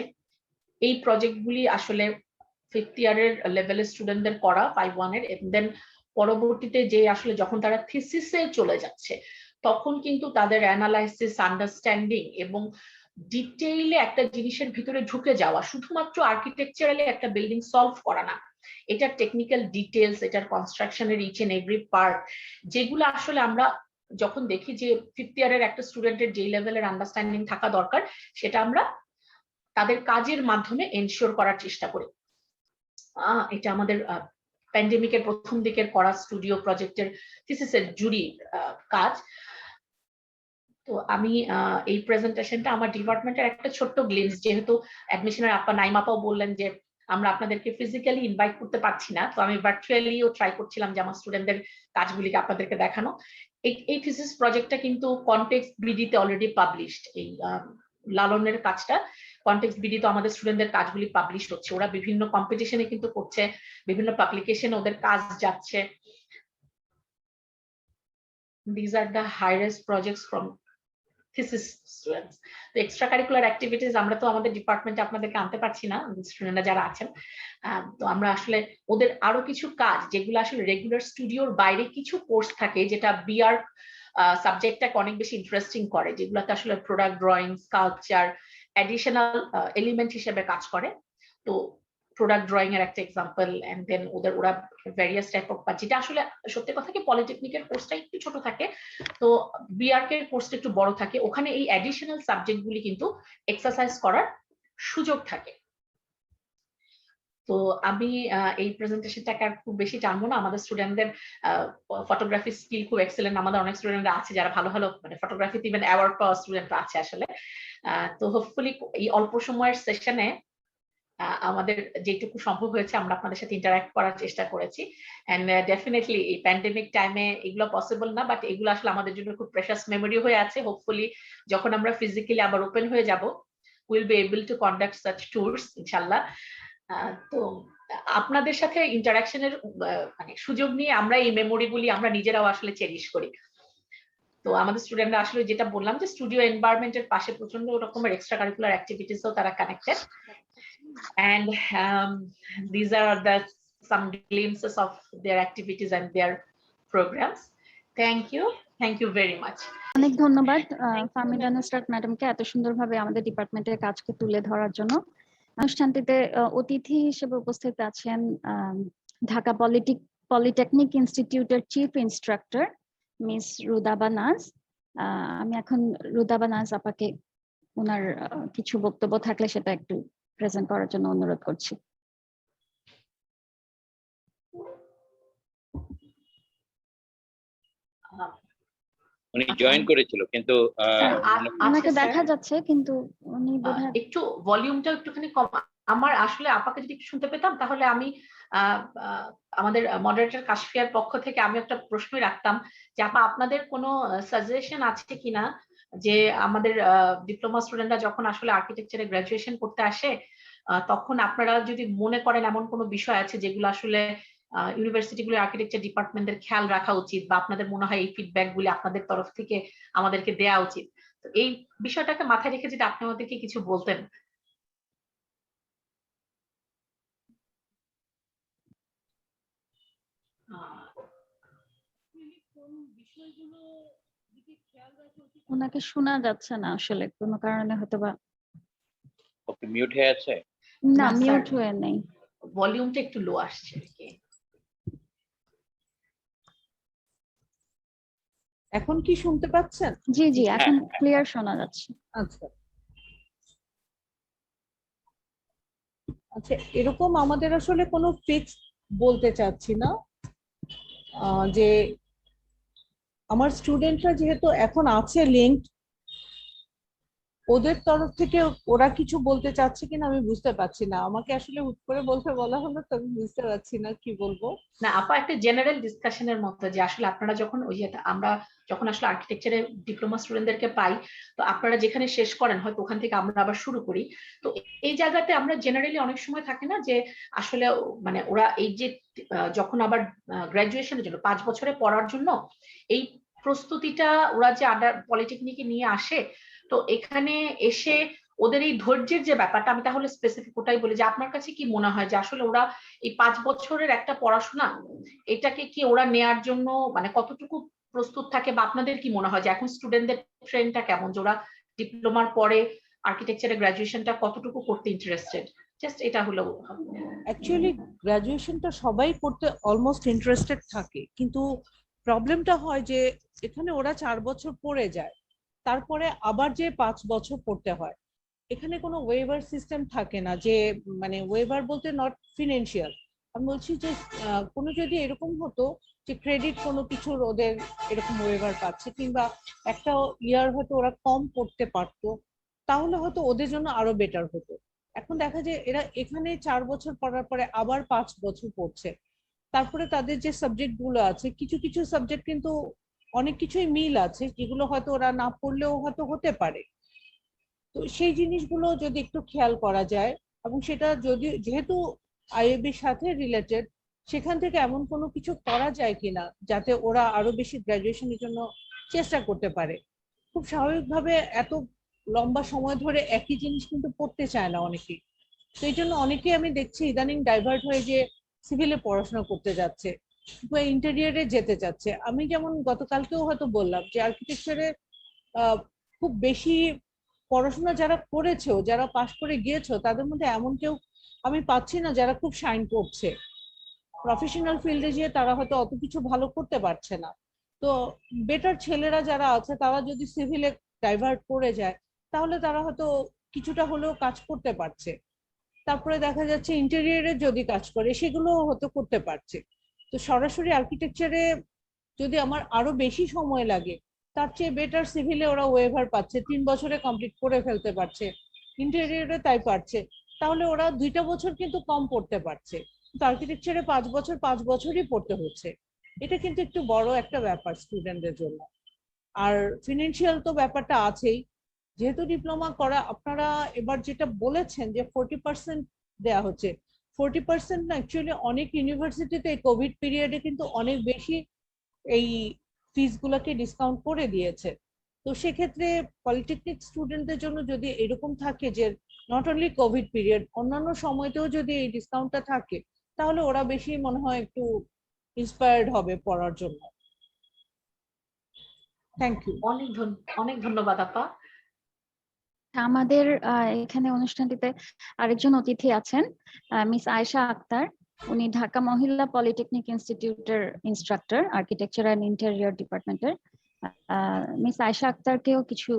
এই প্রজেক্টগুলি আসলে 5th ইয়ারের লেভেলের স্টুডেন্টদের করা 5-1 এর, এবং দেন পরবর্তীতে যে আসলে যখন তারা থিসিসে চলে যাচ্ছে তখন কিন্তু তাদের অ্যানালাইসিস, আন্ডারস্ট্যান্ডিং এবং ডিটেইলে একটা জিনিসের ভিতরে ঢুকে যাওয়া, শুধুমাত্র আর্কিটেকচারালি একটা বিল্ডিং সলভ করা না, এটার টেকনিক্যাল ডিটেলস, এটার কনস্ট্রাকশনের ইচ এন্ড এভরি পার্ট, যেগুলো আসলে আমরা যখন দেখি যে 5th ইয়ারের একটা স্টুডেন্টের যে লেভেলের আন্ডারস্ট্যান্ডিং থাকা দরকার, সেটা আমরা তাদের কাজের মাধ্যমে এনশিওর করার চেষ্টা করি। এটা আমাদের প্যান্ডেমিকের প্রথম দিকের করা স্টুডিও প্রজেক্টের থিসিসের জুরি কাজ। তো আমি এই প্রেজেন্টেশনটা আমার ডিপার্টমেন্টের একটা ছোট্ট গ্লিমস, যেহেতু অ্যাডমিশনের আপা নাইমাপাও বললেন যে আমরা আপনাদেরকে ফিজিক্যালি ইনভাইট করতে পারছি না, তো আমি ভার্চুয়ালিও ট্রাই করছিলাম যে আমার স্টুডেন্টদের কাজগুলিকে আপনাদেরকে দেখানো। এই থিসিস প্রজেক্টটা কিন্তু কনটেক্সট বিডিতে অলরেডি পাবলিশড। এই লালনের কাজটা কনটেক্সট বিডি তো আমাদের স্টুডেন্টদের কাজগুলি পাবলিশ হচ্ছে, ওরা বিভিন্ন কম্পিটিশনে কিন্তু করছে, বিভিন্ন পাবলিকেশনে ওদের কাজ যাচ্ছে। These are the highest projects from thesis students. তো এক্সট্রা কারিকুলার অ্যাক্টিভিটিস আমরা তো আমাদের ডিপার্টমেন্টে আপনাদেরকে আনতে পারছি না, স্টুডেন্টরা যারা আছেন। তো আমরা আসলে ওদের আরো কিছু কাজ, যেগুলো আসলে রেগুলার স্টুডিওর বাইরে কিছু কোর্স থাকে, যেটা বিআর সাবজেক্টটাকে অনেক বেশি ইন্টারেস্টিং করে, যেগুলোতে আসলে product drawing, sculpture additional element হিসেবে কাজ করে। তো প্রোডাক্ট ড্রয়িং এর একটা এক্সাম্পল, এন্ড দেন ওরা ভ্যারিয়াস টাইপ অফ, যেটা আসলে সত্যি কথা কি পলিটেকনিকের কোর্সটা একটু ছোট থাকে, তো বিআরকে কোর্সটা একটু বড় থাকে, ওখানে এই অ্যাডিশনাল সাবজেক্টগুলি কিন্তু এক্সারসাইজ করার সুযোগ থাকে। তো আমি এই প্রেজেন্টেশনটাকে আর খুব বেশি টানবো না। আমাদের স্টুডেন্টদের ফটোগ্রাফি স্কিল খুব এক্সেলেন্ট, আমাদের অনেক স্টুডেন্টরা আছে যারা ভালো ভালো মানে ফটোগ্রাফিতে ইভেন অ্যাওয়ার্ড পাওয়া স্টুডেন্ট আছে আসলে। তো হোপফুলি এই অল্প সময়ের সেশনে আমাদের যেটুকু সম্ভব হয়েছে আমরা আপনাদের সাথে ইন্টারঅ্যাক্ট করার চেষ্টা করেছি। এন্ড ডেফিনেটলি এই প্যান্ডেমিক টাইমে এগুলো পসিবল না, বাট এগুলো আসলে আমাদের জন্য খুব প্রেশাস মেমোরি হয়ে আছে। হোপফুলি যখন আমরা ফিজিক্যালি আবার ওপেন হয়ে যাব, will be able to conduct such tours ইনশাআল্লাহ। তো আপনাদের সাথে ইন্টারাকশনের মানে সুযোগ নিয়ে আমরা এই মেমোরিগুলি আমরা নিজেরাও আসলে চেরিশ করি। তো আমাদের স্টুডেন্টরা আসলে যেটা বললাম যে স্টুডিও এনভায়রনমেন্টের পাশে প্রচন্ড রকমের এক্সট্রা কারিকুলার অ্যাক্টিভিটিসও তারা connected. And these are some glimpses of their activities and their programs. Thank you very much.
অনেক ধন্যবাদ ফাহমিদা নুসরাত ম্যাডামকে এত সুন্দরভাবে আমাদের ডিপার্টমেন্টের কাজকে তুলে ধরার জন্য। অনুষ্ঠানটিতে অতিথি হিসেবে উপস্থিত আছেন ঢাকা পলিটেকনিক ইনস্টিটিউটের চিফ ইনস্ট্রাক্টর মিস রুদাবা নাজ। আমি এখন রুদাবা নাজ আপাকে ওনার কিছু বক্তব্য থাকলে সেটা একটু প্রেজেন্ট করার জন্য অনুরোধ করছি।
উনি জয়েন করেছিল কিন্তু
ওনাকে দেখা যাচ্ছে কিন্তু উনি বোধহয়
একটু ভলিউমটা একটুখানি কম। আমার আসলে আপাকে যদি একটু শুনতে পেতাম তাহলে আমি আমাদের মডারেটর কাশফিয়ার পক্ষ থেকে আমি একটা প্রশ্নই রাখতাম যে আপা আপনাদের কোনো সাজেশন আছে কিনা যে আমাদের ডিপ্লোমা স্টুডেন্টরা যখন আসলে আর্কিটেকচারে গ্রাজুয়েশন করতে আসে তখন আপনারা যদি মনে করেন এমন কোনো বিষয় আছে যেগুলো আসলে ইউনিভার্সিটিগুলো আর্কিটেকচার ডিপার্টমেন্টের খেয়াল রাখা উচিত, বা আপনাদের মনে হয় এই ফিডব্যাক গুলি আপনাদের তরফ থেকে আমাদেরকে দেওয়া উচিত, তো এই বিষয়টাকে মাথায় রেখে যদি আপনি আমাদেরকে কিছু বলতেন।
ওনাকে শোনা যাচ্ছে না আসলে কোনো কারণে, হয়তো বা
মিউট হয়ে আছে।
না মিউট হয়ে নেই,
ভলিউমটা একটু লো আসছে আর কি।
এখন কি শুনতে পাচ্ছেন?
জি জি এখন ক্লিয়ার শোনা যাচ্ছে।
আচ্ছা আচ্ছা, এরকম আমাদের আসলে কোনো ফিক্স বলতে চাচ্ছি না, যে আমার স্টুডেন্টরা যেহেতু এখন আছে লিঙ্কড, ওদের তরফ থেকে ওরা কিছু বলতে চাচ্ছে কিনা আমি বুঝতে পারছি না। আমাকে আসলে হুট করে বলতে বলা হলো তো আমি বুঝতে পারছি না কি বলবো।
না আপা, একটা জেনারেল ডিসকাশনের মতো যে আসলে আপনারা যখন ওই যে আমরা যখন আসলে আর্কিটেকচারে ডিপ্লোমা স্টুডেন্টদেরকে পাই, তো আপনারা যেখানে শেষ করেন হয়তো ওখান থেকে আমরা আবার শুরু করি। তো এই জায়গাতে আমরা জেনারেলি অনেক সময় থাকে না যে আসলে মানে ওরা এই যে যখন আবার গ্রাজুয়েশনের জন্য 5 বছরে পড়ার জন্য এই প্রস্তুতিটা ওরা যে আন্ডার পলিটেকনিকে নিয়ে আসে, তো এখানে এসে ওদের এই ধৈর্যের যে ব্যাপারটা, আমি তাহলে স্পেসিফিক ওটাই বলি যে আপনার কাছে কি মনে হয় যে আসলে ওরা এই 5 বছরের একটা পড়াশোনা, এটাকে কি ওরা নেয়ার জন্য মানে কতটুকু প্রস্তুত থাকে, বা আপনাদের কি মনে হয় যে এখন স্টুডেন্টদের ট্রেন্ডটা কেমন, যে ওরা ডিপ্লোমার পরে আর্কিটেকচারে গ্রাজুয়েশনটা কতটুকু করতে ইন্টারেস্টেড? জাস্ট এটা হলো।
অ্যাকচুয়ালি গ্রাজুয়েশনটা সবাই করতে অলমোস্ট ইন্টারেস্টেড থাকে, কিন্তু প্রবলেমটা হয় যে এখানে ওরা 4 বছর পড়ে যায়, তারপরে আবার যে 5 বছর পড়তে হয়। এখানে কোনো ওয়েভার সিস্টেম থাকে না, যে মানে ওয়েভার বলতে নট ফিনান্সিয়াল, আমি বলছি যে কোনো যদি এরকম হতো যে ক্রেডিট কোনো কিছুর ওদের এরকম ওয়েভার পাচ্ছে, কিংবা একটা ইয়ার হয়তো ওরা কম পড়তে পারতো, তাহলে হয়তো ওদের জন্য আরো বেটার হতো। এখন দেখা যায় এরা এখানে 4 বছর পড়ার পরে আবার 5 বছর পড়ছে, তারপরে তাদের যে সাবজেক্ট গুলো আছে, কিছু কিছু সাবজেক্ট কিন্তু অনেক কিছুই মিল আছে, যেগুলো হয়তো ওরা না পড়লেও হয়তো হতে পারে। তো সেই জিনিসগুলো যদি একটু খেয়াল করা যায়, এবং সেটা যদি যেহেতু আইএবির সাথে রিলেটেড, সেখান থেকে এমন কোনো কিছু করা যায় কিনা যাতে ওরা আরো বেশি গ্রাজুয়েশনের জন্য চেষ্টা করতে পারে। খুব স্বাভাবিকভাবে এত লম্বা সময় ধরে একই জিনিস কিন্তু পড়তে চায় না অনেকেই। তো এই জন্য অনেকেই আমি দেখছি ইদানিং ডাইভার্ট হয়ে যে সিভিলে পড়াশোনা করতে যাচ্ছে বা ইন্টেরিয়রে যেতে চাচ্ছে। আমি যেমন গতকালকেও হয়তো বললাম যে আর্কিটেকচারে খুব বেশি পড়াশোনা যারা করেছো, যারা পাশ করে গিয়েছো, তাদের মধ্যে এমন কেউ আমি পাচ্ছি না যারা খুব শাইন করছে। প্রফেশনাল ফিল্ডে গিয়ে তারা হয়তো অত কিছু ভালো করতে পারছে না। তো বেটার ছেলেরা যারা আছে তারা যদি সিভিলে ডাইভার্ট করে যায়, তাহলে তারা হয়তো কিছুটা হলেও কাজ করতে পারছে। তারপরে দেখা যাচ্ছে ইন্টেরিয়রে যদি কাজ করে সেগুলো হয়তো করতে পারছে। তো সরাসরি আর্কিটেকচারে যদি আমার আরো বেশি সময় লাগে, তার চেয়ে বেটার সিভিলে ওরা ওয়েভার পাচ্ছে, 3 বছরে কমপ্লিট করে ফেলতে পারছে, ইন্টেরিয়রে তাই পারছে, তাহলে ওরা 2টা বছর কিন্তু কম পড়তে পারছে। কিন্তু আর্কিটেকচারে 5 বছর 5 বছরই পড়তে হচ্ছে। এটা কিন্তু একটু বড় একটা ব্যাপার স্টুডেন্টদের জন্য। আর ফিনান্সিয়াল তো ব্যাপারটা আছেই। যেহেতু ডিপ্লোমা করা, আপনারা এবার যেটা বলেছেন যে 40% দেয়া হচ্ছে, 40% না, অ্যাকচুয়ালি অনেক ইউনিভার্সিটিতে কোভিড পিরিয়ডে কিন্তু অনেক বেশি এই ফিস গুলাকে ডিসকাউন্ট করে দিয়েছে। তো সেক্ষেত্রে পলিটেকনিক স্টুডেন্টদের জন্য যদি এরকম থাকে যে নট অনলি কোভিড পিরিয়ড, অন্যান্য সময়তেও যদি এই ডিসকাউন্টটা থাকে, তাহলে ওরা বেশি মনে হয় একটু ইন্সপায়ার্ড হবে পড়ার জন্য। Thank you.
অনেক ধন্যবাদ আপা।
আমাদের এখানে অনুষ্ঠানটিতে আরেকজন অতিথি আছেন, মিস আয়েশা আক্তার। উনি ঢাকা মহিলা পলিটেকনিক ইনস্টিটিউটের ইনস্ট্রাক্টর, আর্কিটেকচার অ্যান্ড ইন্টেরিয়র ডিপার্টমেন্টের। মিস আয়েশা আক্তারকেও কিছু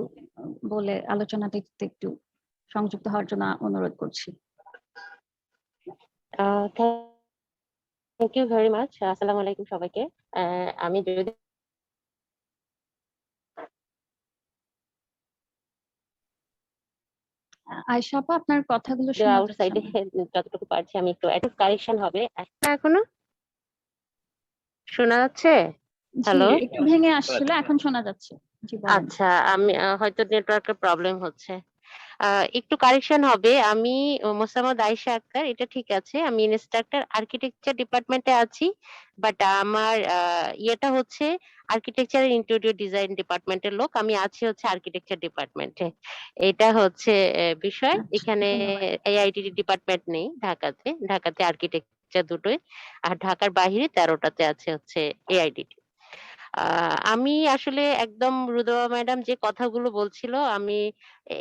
বলে আলোচনাতে একটু সংযুক্ত হওয়ার জন্য অনুরোধ করছি।
Thank you very much. আসসালামু আলাইকুম সবাইকে। আমি যদি
আয়েশা আপা, আপনার কথাগুলো শোনা যাচ্ছে
আউটসাইডে
না।
যতটুকু পারছি আমি একটু কারেকশন হবে। এখনো শোনা যাচ্ছে?
জি,
হ্যালো,
একটু ভেঙে আসছিল, এখন শোনা যাচ্ছে। জি বলেন।
আচ্ছা, আমি হয়তো নেটওয়ার্কের প্রবলেম হচ্ছে। একটু কারেকশন হবে। আমি মোসাম্মদ আয়েশা আক্তার, এটা ঠিক আছে। আমি ইনস্ট্রাক্টর আর্কিটেকচার ডিপার্টমেন্টে আছি, বাট আমার ইয়েটা হচ্ছে আর্কিটেকচার ইন্টেরিয়র ডিজাইন ডিপার্টমেন্টের লোক। আমি আছি হচ্ছে আর্কিটেকচার ডিপার্টমেন্টে। এটা হচ্ছে বিষয়।
আচ্ছা,
এখানে
ধন্যবাদ।
এআইটি ডিপার্টমেন্ট নেই ঢাকাতে। ঢাকাতে আর্কিটেকচার দুটোই, আর ঢাকার বাইরে 13টাতে আছে হচ্ছে এআইডিটি। আমি আসলে একদম রুদবা ম্যাডাম যে কথাগুলো বলছিল, আমি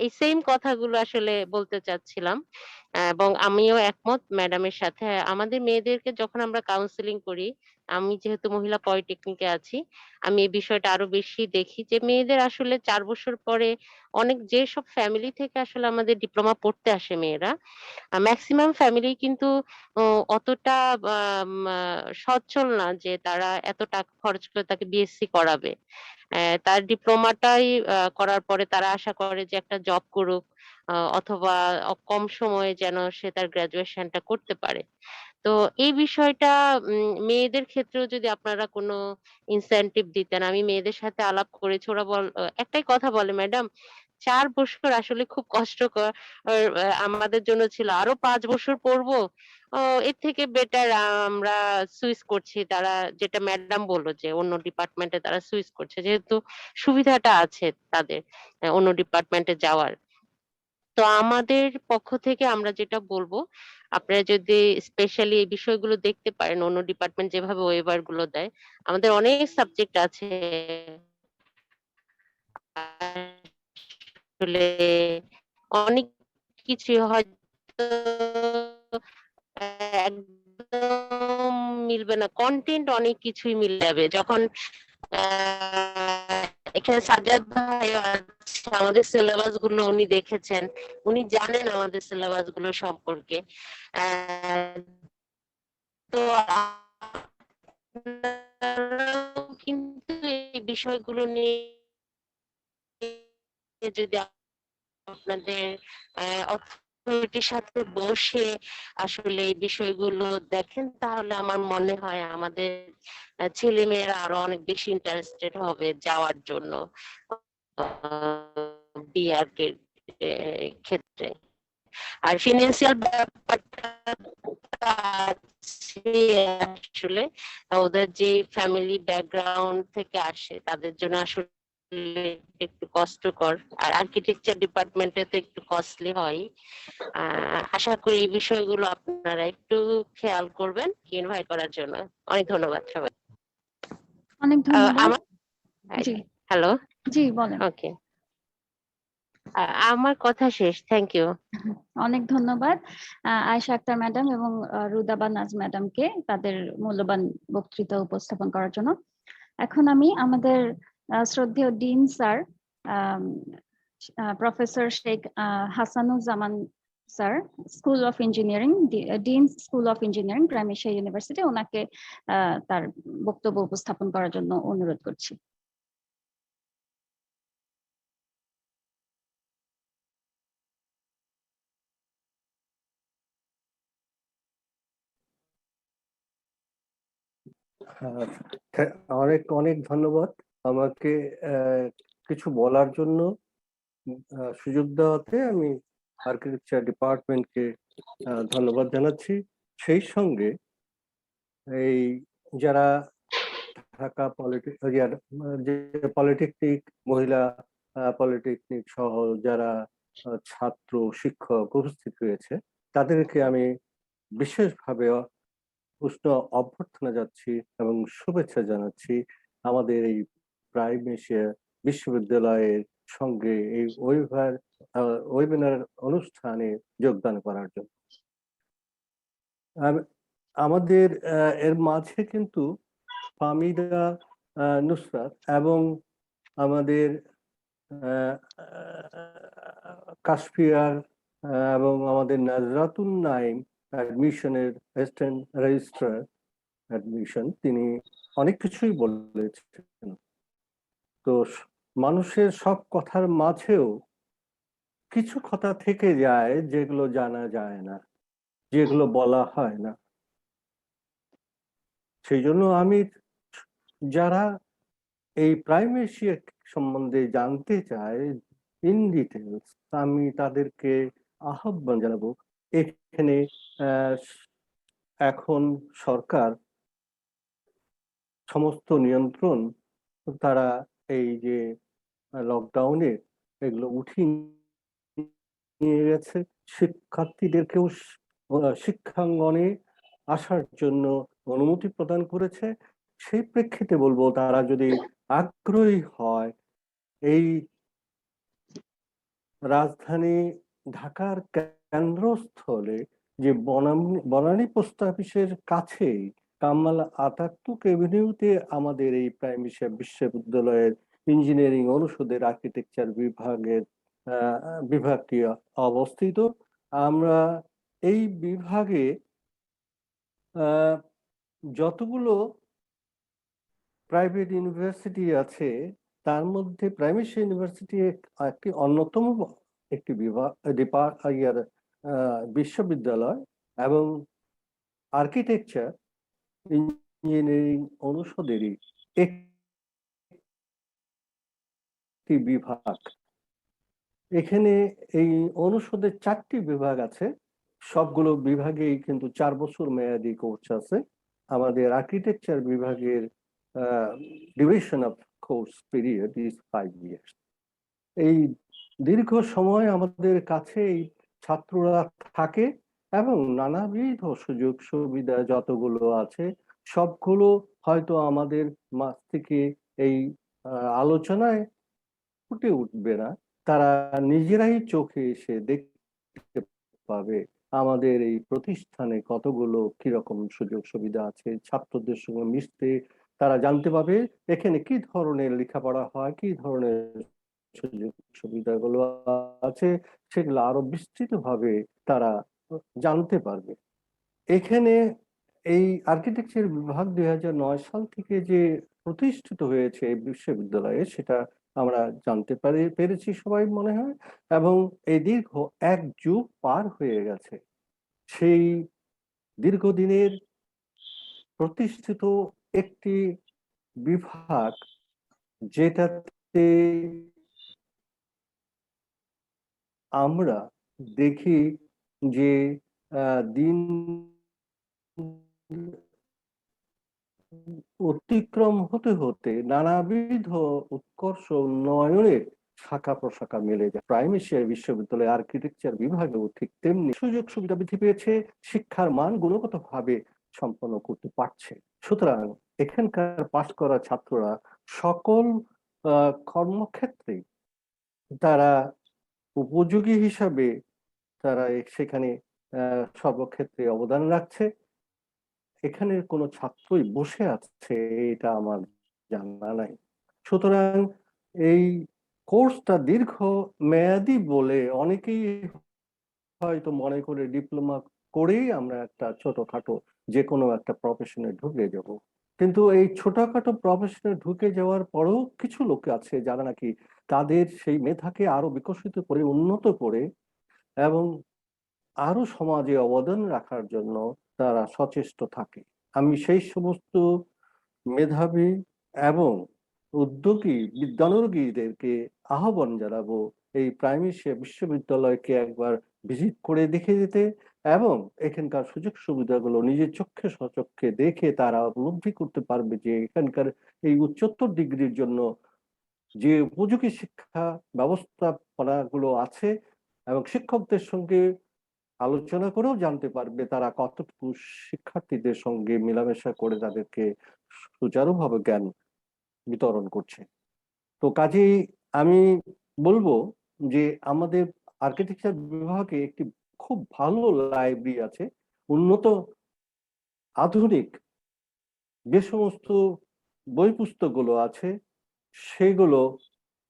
এই সেম কথাগুলো আসলে বলতে চাচ্ছিলাম, এবং আমিও একমত ম্যাডামের সাথে। আমাদের মেয়েদেরকে যখন আমরা কাউন্সিলিং করি, আমি যেহেতু মহিলা পলিটেকনিকে আছি, আমি এই বিষয়টা আরো বেশি দেখি যে মেয়েদের আসলে 4 বছর পরে অনেক যেসব ফ্যামিলি থেকে আসলে আমাদের ডিপ্লোমা পড়তে আসে মেয়েরা, ম্যাক্সিমাম ফ্যামিলি কিন্তু অতটা সচ্ছল না যে তারা এত টাকা খরচ করে তাকে বিএসসি করাবে। তার ডিপ্লোমাটাই করার পরে তারা আশা করে যে একটা জব করুক, অথবা কম সময়ে যেন সে তার গ্রাজুয়েশনটা করতে পারে। তো এই বিষয়টা মেয়েদের ক্ষেত্রেও যদি আপনারা কোনো ইনসেনটিভ দিতেন। আমি মেয়েদের সাথে আলাপ করেছি, ওরা একটাই কথা বলে, ম্যাডাম 4 বছর আসলে খুব কষ্টকর আমাদের জন্য ছিল, আরো 5 বছর পড়বো, ও এর থেকে বেটার আমরা সুইচ করছি। তারা যেটা ম্যাডাম বললো যে অন্য ডিপার্টমেন্টে তারা সুইচ করছে, যেহেতু সুবিধাটা আছে তাদের অন্য ডিপার্টমেন্টে যাওয়ার। তো তো আমাদের পক্ষ থেকে আমরা যেটা বলবো, আপনারা যদি স্পেশালি এই বিষয়গুলো দেখতে পারেন, অন্য ডিপার্টমেন্ট যেভাবে ওয়েবার গুলো দেয়, আমাদের অনেক সাবজেক্ট আছে আসলে, অনেক কিছু হয়তো একদম মিলবে না, কন্টেন্ট অনেক কিছুই মিলে যাবে যখন এখানে সাজ্জাদ ভাই আছে, আমাদের সিলেবাস গুলো উনি দেখেছেন, উনি জানেন আমাদের সিলেবাস গুলো সম্পর্কে। তো আপনারাও কিন্তু এই বিষয়গুলো নিয়ে যদি আপনাদের অথরিটির সাথে বসে আসলে এই বিষয়গুলো দেখেন, তাহলে আমার মনে হয় আমাদের ছেলে মেয়েরা আরো অনেক বেশি ইন্টারেস্টেড হবে যাওয়ার জন্য বিআরকে ক্ষেত্রে। আর ফিনান্সিয়াল ব্যাপারটা আসলে ওদের যে ফ্যামিলি ব্যাকগ্রাউন্ড থেকে আসে তাদের জন্য আসলে একটু কষ্টকর, আর আর্কিটেকচার ডিপার্টমেন্টে তো একটু কস্টলি হয়। আশা করি এই বিষয়গুলো আপনারা একটু খেয়াল করবেন ইনভাইট করার জন্য। অনেক ধন্যবাদ সবাই।
অনেক ধন্যবাদ।
আমার
জি
হ্যালো,
জি বলেন।
ওকে, আমার কথা শেষ, থ্যাংক ইউ।
অনেক ধন্যবাদ আয়েশা আক্তার ম্যাডাম এবং রুদাবা নাজ ম্যাডামকে তাদের মূল্যবান বক্তৃতা উপস্থাপন করার জন্য। এখন আমি আমাদের শ্রদ্ধেয় dean sir professor Sheikh Hasanuzzaman sir, school of engineering, dean school of engineering, prime Asia university, ওনাকে তার বক্তব্য উপস্থাপন করার জন্য অনুরোধ করছি।
অনেক অনেক ধন্যবাদ আমাকে কিছু বলার জন্য সুযোগ দেওয়াতে। আমি আর্কিটেকচার ডিপার্টমেন্টকে ধন্যবাদ জানাচ্ছি। সেই সঙ্গে এই যারা ঢাকা যে পলিটেকনিক, মহিলা পলিটেকনিক সহ যারা ছাত্র শিক্ষক উপস্থিত হয়েছে, তাদেরকে আমি বিশেষভাবে উষ্ণ অভ্যর্থনা যাচ্ছি এবং শুভেচ্ছা জানাচ্ছি আমাদের এই প্রাইম এশিয়া বিশ্ববিদ্যালয়ের সঙ্গে এই ওয়েবিনার অনুষ্ঠানে যোগদান করার জন্য। আমাদের এর মাঝে কিন্তু ফাহমিদা নুসরাত এবং আমাদের কাশফিয়ার এবং আমাদের নাজরাতুন নাইম অ্যাডমিশনের অ্যাসিস্ট্যান্ট রেজিস্ট্রার অ্যাডমিশন, তিনি অনেক কিছুই বলেছেন। তো মানুষের সব কথার মাঝেও কিছু কথা থেকে যায় যেগুলো জানা যায় না, যেগুলো বলা হয় না। সেই জন্য আমি যারা এই প্রাইম এশিয়া সম্বন্ধে জানতে চায় ইন ডিটেলস, আমি তাদেরকে আহ্বান জানাবো। এখানে এখন সরকার সমস্ত নিয়ন্ত্রণ তারা এই যে লকডাউনে এগুলো উঠিয়ে নিয়ে গেছে। শিক্ষার্থীদেরকেও শিক্ষাঙ্গনে আসার জন্য অনুমতি প্রদান করেছে। সেই প্রেক্ষিতে বলবো, তারা যদি আগ্রহী হয় এই রাজধানী ঢাকার কেন্দ্রস্থলে যে বনানী পোস্ট অফিসের কাছেই কামাল আতাতুর্ক এভিনিউতে আমাদের এই প্রাইম এশিয়া বিশ্ববিদ্যালয়ের ইঞ্জিনিয়ারিং অনুষদের আর্কিটেকচার বিভাগটি অবস্থিত। আমরা এই বিভাগে যতগুলো প্রাইভেট ইউনিভার্সিটি আছে তার মধ্যে প্রাইম এশিয়া ইউনিভার্সিটি একটি অন্যতম একটি বিশ্ববিদ্যালয় এবং আর্কিটেকচার ইঞ্জিনিয়ারিং অনুষদেরই একটি বিভাগ। এখানে এই অনুষদের 4টি বিভাগ আছে, সবগুলো বিভাগেই কিন্তু 4 বছর মেয়াদী কোর্স আছে। আমাদের আর্কিটেকচার বিভাগের duration of course period is 5 years। এই দীর্ঘ সময় আমাদের কাছে এই ছাত্ররা থাকে এবং নানাবিধ সুযোগ সুবিধা যতগুলো আছে সবগুলো হয়তো আমাদের মাঝ থেকে এই আলোচনায় ফুটে উঠবে না। তারা নিজেরাই চোখে এসে দেখতে পাবে আমাদের এই প্রতিষ্ঠানে কতগুলো কিরকম সুযোগ সুবিধা আছে। ছাত্রদের সঙ্গে মিশতে তারা জানতে পাবে এখানে কি ধরনের লেখাপড়া হয়, কি ধরনের সুযোগ সুবিধাগুলো আছে, সেগুলো আরো বিস্তৃতভাবে তারা জানতে পারবে। এখানে এই আর্কিটেকচার বিভাগ 2009 সাল থেকে যে প্রতিষ্ঠিত হয়েছে এই বিশ্ববিদ্যালয়ে সেটা আমরা জানতে পেরেছি সবাই মনে হয়, এবং এই দীর্ঘ 1 যুগ পার হয়ে গেছে সেই দীর্ঘদিনের প্রতিষ্ঠিত একটি বিভাগ, যেটাতে আমরা দেখি যে দিন অতিক্রম হতে হতে নানাবিধ উৎকর্ষ উন্নয়নের শাখা প্রশাখা মিলে যায়। প্রাইম এশিয়া বিশ্ববিদ্যালয় আর্কিটেকচার বিভাগেও ঠিক তেমনি সুযোগ সুবিধা বৃদ্ধি পেয়েছে, শিক্ষার মান গুণগতভাবে সম্পন্ন করতে পারছে। সুতরাং এখানকার পাশ করা ছাত্ররা সকল কর্মক্ষেত্রে তারা উপযোগী হিসাবে তারা সেখানে সর্বক্ষেত্রে অবদান রাখছে। এখানে কোনো ছাত্রই বসে আছে এটা আমার জানা নাই। সুতরাং এই কোর্সটা দীর্ঘ মেয়াদি বলে অনেকেই হয়তো মনে করে ডিপ্লোমা করেই আমরা একটা ছোটখাটো যে কোনো একটা প্রফেশনে ঢুকে যাব, কিন্তু এই ছোটখাটো প্রফেশনে ঢুকে যাওয়ার পরেও কিছু লোক আছে যারা নাকি তাদের সেই মেধাকে আরো বিকশিত করে উন্নত করে এবং আরো সমাজে অবদান রাখার জন্য তারা সচেষ্ট থাকে। আমি সেই সমস্ত মেধাবী এবং উদ্যোগী বিদ্যানুরাগীদেরকে আহ্বান জানাবো এই প্রাইম এশিয়া বিশ্ববিদ্যালয়কে একবার ভিজিট করে দেখে যেতে এবং এখানকার সুযোগ সুবিধাগুলো নিজের চোখে সচক্ষে দেখে তারা উপলব্ধি করতে পারবে যে এখানকার এই উচ্চতর ডিগ্রির জন্য যে উপযোগী শিক্ষা ব্যবস্থাপনাগুলো আছে এবং শিক্ষকদের সঙ্গে আলোচনা করেও জানতে পারবে তারা কতটুকু শিক্ষার্থীদের সঙ্গে মেলামেশা করে তাদেরকে সুচারুভাবে জ্ঞান বিতরণ করছে। তো কাজেই আমি বলবো যে আমাদের আর্কিটেকচার বিভাগে একটি খুব ভালো লাইব্রেরি আছে, উন্নত আধুনিক যে সমস্ত বই পুস্তকগুলো আছে সেগুলো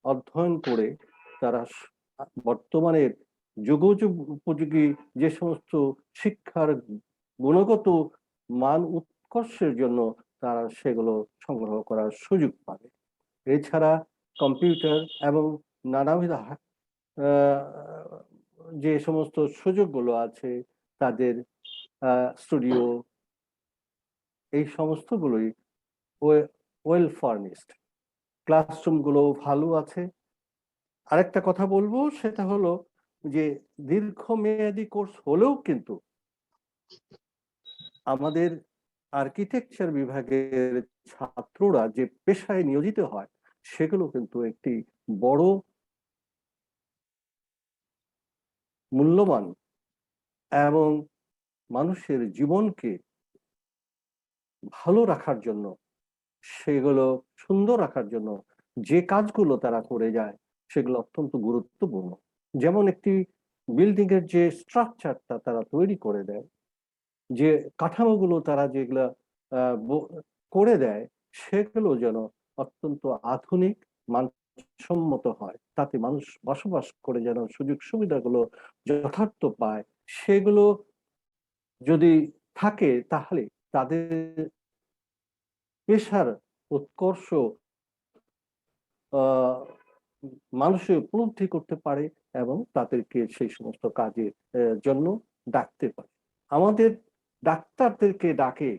অধ্যয়ন করে তারা বর্তমানের যুগোপযোগী উপযোগী যে সমস্ত শিক্ষার গুণগত মান উৎকর্ষের জন্য তারা সেগুলো সংগ্রহ করার সুযোগ পাবে। এছাড়া কম্পিউটার এবং নানাবিধ যে সমস্ত সুযোগগুলো আছে তাদের স্টুডিও এই সমস্তগুলোই ওয়েল ফার্নিশড, ক্লাসরুম গুলো ভালো আছে। আরেকটা কথা বলবো সেটা হলো যে দীর্ঘমেয়াদী কোর্স হলেও কিন্তু আমাদের আর্কিটেকচার বিভাগের ছাত্ররা যে পেশায় নিয়োজিত হয় সেগুলো কিন্তু একটি বড় মূল্যবান এবং মানুষের জীবনকে ভালো রাখার জন্য, সেগুলো সুন্দর রাখার জন্য যে কাজগুলো তারা করে যায় সেগুলো অত্যন্ত গুরুত্বপূর্ণ। যেমন একটি বিল্ডিং এর যে স্ট্রাকচারটা তারা তৈরি করে দেয়, যে কাঠামোগুলো তারা যেগুলা করে দেয় সেগুলো যেন অত্যন্ত আধুনিক মানসম্মত হয়, তাতে মানুষ বসবাস করে যেন সুযোগ সুবিধাগুলো যথার্থ পায়, সেগুলো যদি থাকে তাহলে তাদের পেশার উৎকর্ষ মানুষে উপলব্ধি করতে পারে এবং তাদেরকে সেই সমস্ত কাজের জন্য ডাকতে পারে। আমাদের ডাক্তারদেরকে ডাকে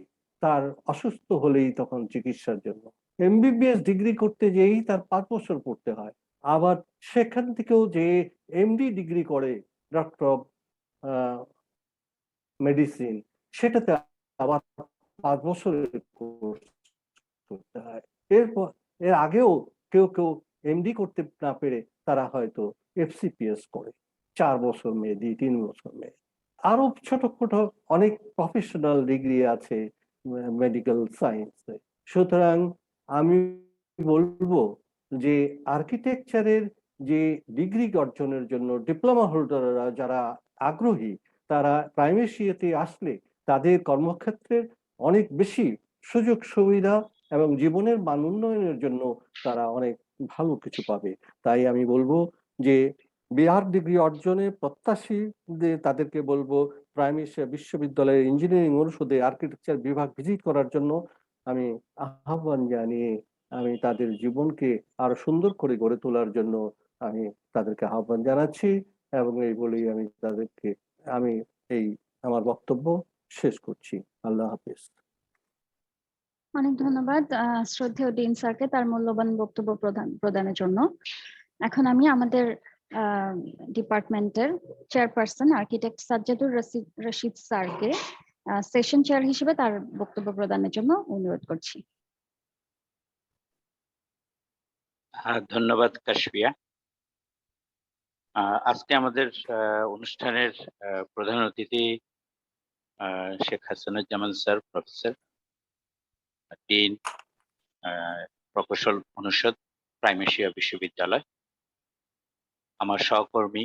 তার অসুস্থ হলেই তখন চিকিৎসার জন্য, এমবিবিএস ডিগ্রি করতে যেই তার 5 বছর পড়তে হয়, আবার সেখান থেকেও যে এমডি ডিগ্রি করে ডক্টর অফ মেডিসিন সেটাতে আবার 5 বছরের কোর্স করতে হয়। এর আগেও কেউ কেউ এমডি করতে না পেরে তারা হয়তো এফসিপিএস করে, 4 বছর মেয়াদি, 3 বছর মেয়াদি। আরো ছোটখাটো অনেক প্রফেশনাল ডিগ্রি আছে মেডিকেল সায়েন্সে। সুতরাং আমি বলবো যে আর্কিটেকচারের যে ডিগ্রি অর্জনের জন্য ডিপ্লোমা হোল্ডাররা যারা আগ্রহী, তারা প্রাইমেসিয়াতে আসলে তাদের কর্মক্ষেত্রের অনেক বেশি সুযোগ সুবিধা এবং জীবনের মান উন্নয়নের জন্য তারা অনেক ভালো কিছু পাবে। তাই আমি বলবো যে বিআর ডিগ্রি অর্জনে প্রত্যাশীদের তাদেরকে বলবো প্রাইমেসিয়া বিশ্ববিদ্যালয়ের ইঞ্জিনিয়ারিং অনুষদে আর্কিটেকচার বিভাগ ভিজিট করার জন্য আমি আহ্বান জানিয়ে আমি তাদের জীবনকে আরো সুন্দর করে গড়ে তোলার জন্য আমি তাদেরকে আহ্বান জানাচ্ছি, এবং এই বলেই আমি এই আমার বক্তব্য শেষ করছি। আল্লাহ হাফিজ।
অনেক ধন্যবাদ শ্রদ্ধেয় ডিন স্যারকে তার মূল্যবান বক্তব্য প্রদানের জন্য। এখন আমি আমাদের ডিপার্টমেন্টের চেয়ারপারসন আর্কিটেক্ট সাজ্জাদুর রশিদ স্যারকে সেশন চেয়ার হিসেবে তার বক্তব্য প্রদানের জন্য অনুরোধ করছি।
ধন্যবাদ কাশফিয়া। আজকে আমাদের অনুষ্ঠানের প্রধান অতিথি Sheikh Hasanuzzaman sir, professor, dean, প্রকৌশল অনুষদ, প্রাইমেশিয়া বিশ্ববিদ্যালয়, আমার সহকর্মী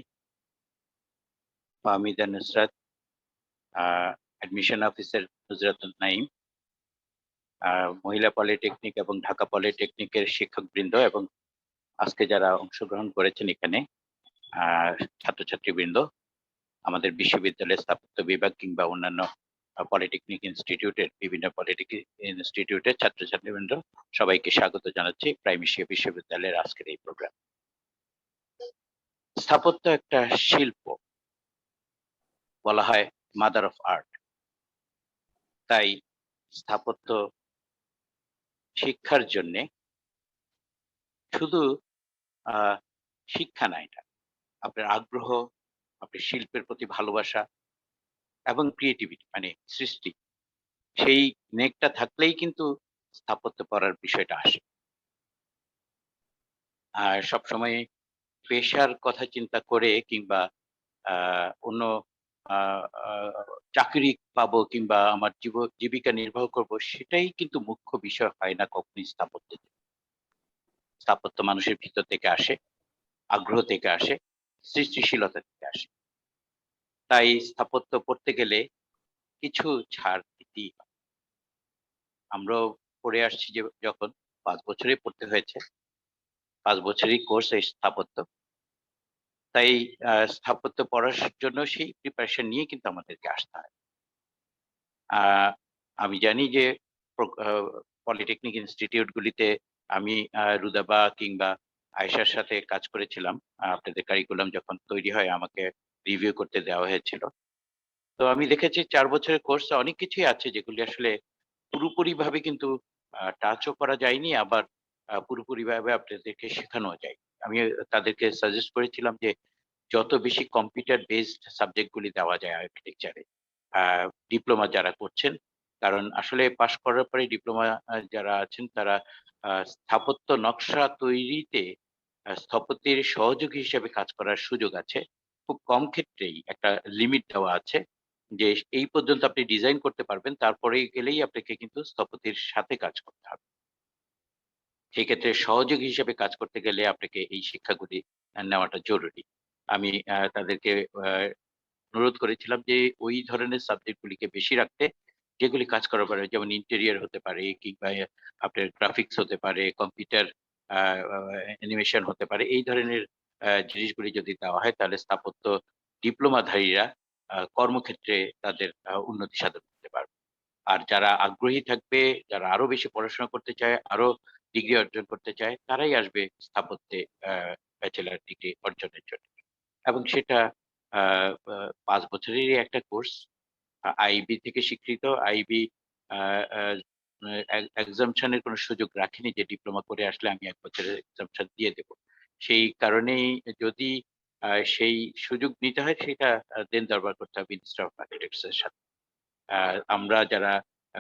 ফাহমিদা নুসরাত, অ্যাডমিশন অফিসার নুজরাতুন নাইম, মহিলা পলিটেকনিক এবং ঢাকা পলিটেকনিকের শিক্ষকবৃন্দ এবং আজকে যারা অংশগ্রহণ করেছেন এখানে ছাত্রছাত্রীবৃন্দ, আমাদের বিশ্ববিদ্যালয়ের স্থাপত্য বিভাগ কিংবা অন্যান্য পলিটেকনিক ইনস্টিটিউটের বিভিন্ন পলিটেকনিক ইনস্টিটিউটের ছাত্রছাত্রীবৃন্দ, সবাইকে স্বাগত জানাচ্ছি প্রাইমেশিয়া বিশ্ববিদ্যালয়ের আজকের এই প্রোগ্রাম। স্থাপত্য একটা শিল্প, বলা হয় মাদার অফ আর্ট। তাই স্থাপত্য শিক্ষার জন্যে শুধু শিক্ষা না, এটা আপনার আগ্রহ, আপনার শিল্পের প্রতি ভালোবাসা এবং ক্রিয়েটিভিটি মানে সৃষ্টি, সেই নেকটা থাকলেই কিন্তু স্থাপত্য পড়ার বিষয়টা আসে। আর সবসময় পেশার কথা চিন্তা করে কিংবা অন্য চাকরি পাবো কিংবা আমার জীবিকা নির্বাহ করব, সেটাই কিন্তু মুখ্য বিষয় হয় না কখনোই স্থাপত্য। স্থাপত্য মানুষের ভিতর থেকে আসে, আগ্রহ থেকে আসে, সৃষ্টিশীলতা থেকে আসে। তাই স্থাপত্য পড়তে গেলে কিছু ছাড় দিতেই হয়। আমরাও পড়ে আসছি যে যখন 5 বছরই পড়তে হয়েছে, 5 বছরই কোর্স এই স্থাপত্য। তাই স্থাপত্য পড়ার জন্য সেই প্রিপারেশন নিয়ে কিন্তু আমাদেরকে আসতে হয়। আমি জানি যে পলিটেকনিক ইনস্টিটিউট গুলিতে আমি রুদাবা কিংবা আয়েশার সাথে কাজ করেছিলাম। আপনাদের কারিকুলাম যখন তৈরি হয় আমাকে রিভিউ করতে দেওয়া হয়েছিল। তো আমি দেখেছি 4 বছরের কোর্সে অনেক কিছুই আছে যেগুলি আসলে পুরোপুরিভাবে কিন্তু টাচও করা যায়নি, আবার পুরোপুরিভাবে আপনাদেরকে শেখানো যায়। আমি তাদেরকে সাজেস্ট করেছিলাম যে যত বেশি কম্পিউটার বেসড সাবজেক্ট গুলি দেওয়া যায় আর্কিটেকচারে, ডিপ্লোমা যারা করছেন, কারণ আসলে পাশ করার পরে ডিপ্লোমা যারা আছেন তারা স্থাপত্য নকশা তৈরিতে স্থপতির সহযোগী হিসেবে কাজ করার সুযোগ আছে। খুব কম ক্ষেত্রেই একটা লিমিট দেওয়া আছে যে এই পর্যন্ত আপনি ডিজাইন করতে পারবেন, তারপরে গেলেই আপনাকে কিন্তু স্থপতির সাথে কাজ করতে হবে। সেই ক্ষেত্রে সহযোগী হিসেবে কাজ করতে গেলে আপনাকে এই শিক্ষাগুলি নেওয়াটা জরুরি। আমি তাদেরকে অনুরোধ করেছিলাম যে ওই ধরনের সাবজেক্ট গুলিকে বেশি রাখতে, যেগুলি কাজ করার পারে, যেমন ইন্টেরিয়র হতে পারে কিংবা আপনার গ্রাফিক্স হতে পারে, কম্পিউটার অ্যানিমেশন হতে পারে। এই ধরনের জিনিসগুলি যদি দেওয়া হয় তাহলে স্থাপত্য ডিপ্লোমাধারীরা কর্মক্ষেত্রে তাদের উন্নতি সাধন করতে পারবে। আর যারা আগ্রহী থাকবে, যারা আরো বেশি পড়াশোনা করতে চায়, আরো ডিগ্রি অর্জন করতে চায়, তারাই আসবে স্থাপত্যে ব্যাচেলর ডিগ্রি অর্জনের জন্য। এবং সেটা 5 বছরেরই একটা কোর্স, আইবি থেকে স্বীকৃত। আইবি এক্সামশনের কোনো সুযোগ রাখেনি যে ডিপ্লোমা করে আসলে আমি 1 বছরের এক্সামশন দিয়ে দেব। সেই কারণেই যদি সেই সুযোগ নিতে হয় সেটা দেন দরবার করতে হবে মিনিস্টার অফ আর্কিটেক্টস এর সাথে। আমরা যারা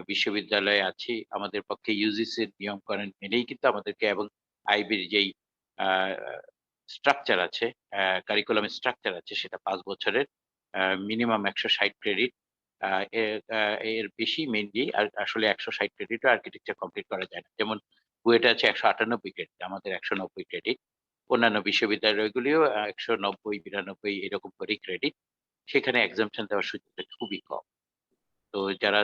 বিশ্ববিদ্যালয়ে আছি আমাদের পক্ষে ইউজিসির নিয়মকানুন মেনেই কিন্তু আমাদেরকে এবং আইবির যেই স্ট্রাকচার আছে, কারিকুলাম স্ট্রাকচার আছে, সেটা 5 বছরের, মিনিমাম 160 ক্রেডিট। এর বেশি মেইনলি আসলে 160 ক্রেডিটও আর্কিটেকচার কমপ্লিট করা যায় না। যেমন বুয়েটে আছে 198 ক্রেডিট, আমাদের 190 ক্রেডিট। অন্যান্য বিশ্ববিদ্যালয়গুলিও 190, 92 এরকম করেই ক্রেডিট। সেখানে এক্সাম্পশন দেওয়ার সুযোগটা খুবই কম। তো যারা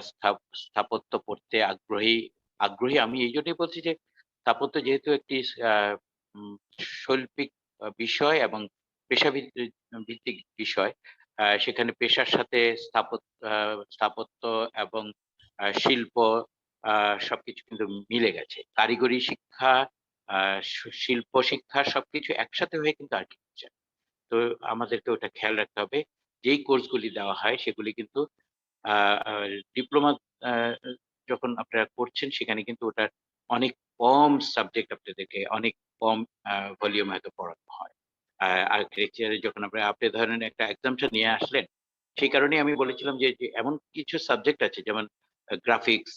স্থাপত্য পড়তে আগ্রহী আমি এই জন্যই বলছি যে স্থাপত্য যেহেতু একটি আহ, উম, শৈল্পিক বিষয় এবং ভিত্তিক বিষয়, সেখানে পেশার সাথে স্থাপত্য এবং শিল্প সবকিছু কিন্তু মিলে গেছে। কারিগরি শিক্ষা, শিল্প শিক্ষা সবকিছু একসাথে হয়ে কিন্তু আর্কিটেকচার। তো আমাদেরকে ওটা খেয়াল রাখতে হবে। যেই কোর্সগুলি দেওয়া হয় সেগুলি কিন্তু ডিপ্লোমা যখন আপনারা করছেন সেখানে কিন্তু ওটার অনেক কম সাবজেক্ট আপনাদেরকে অনেক কম ভলিউম হয়তো পড়ানো হয়। আর্কিটেকচারে যখন আপনি ধরেন একটা এক্সাম্পশন নিয়ে আসলেন, সেই কারণেই আমি বলেছিলাম যে যে এমন কিছু সাবজেক্ট আছে যেমন গ্রাফিক্স,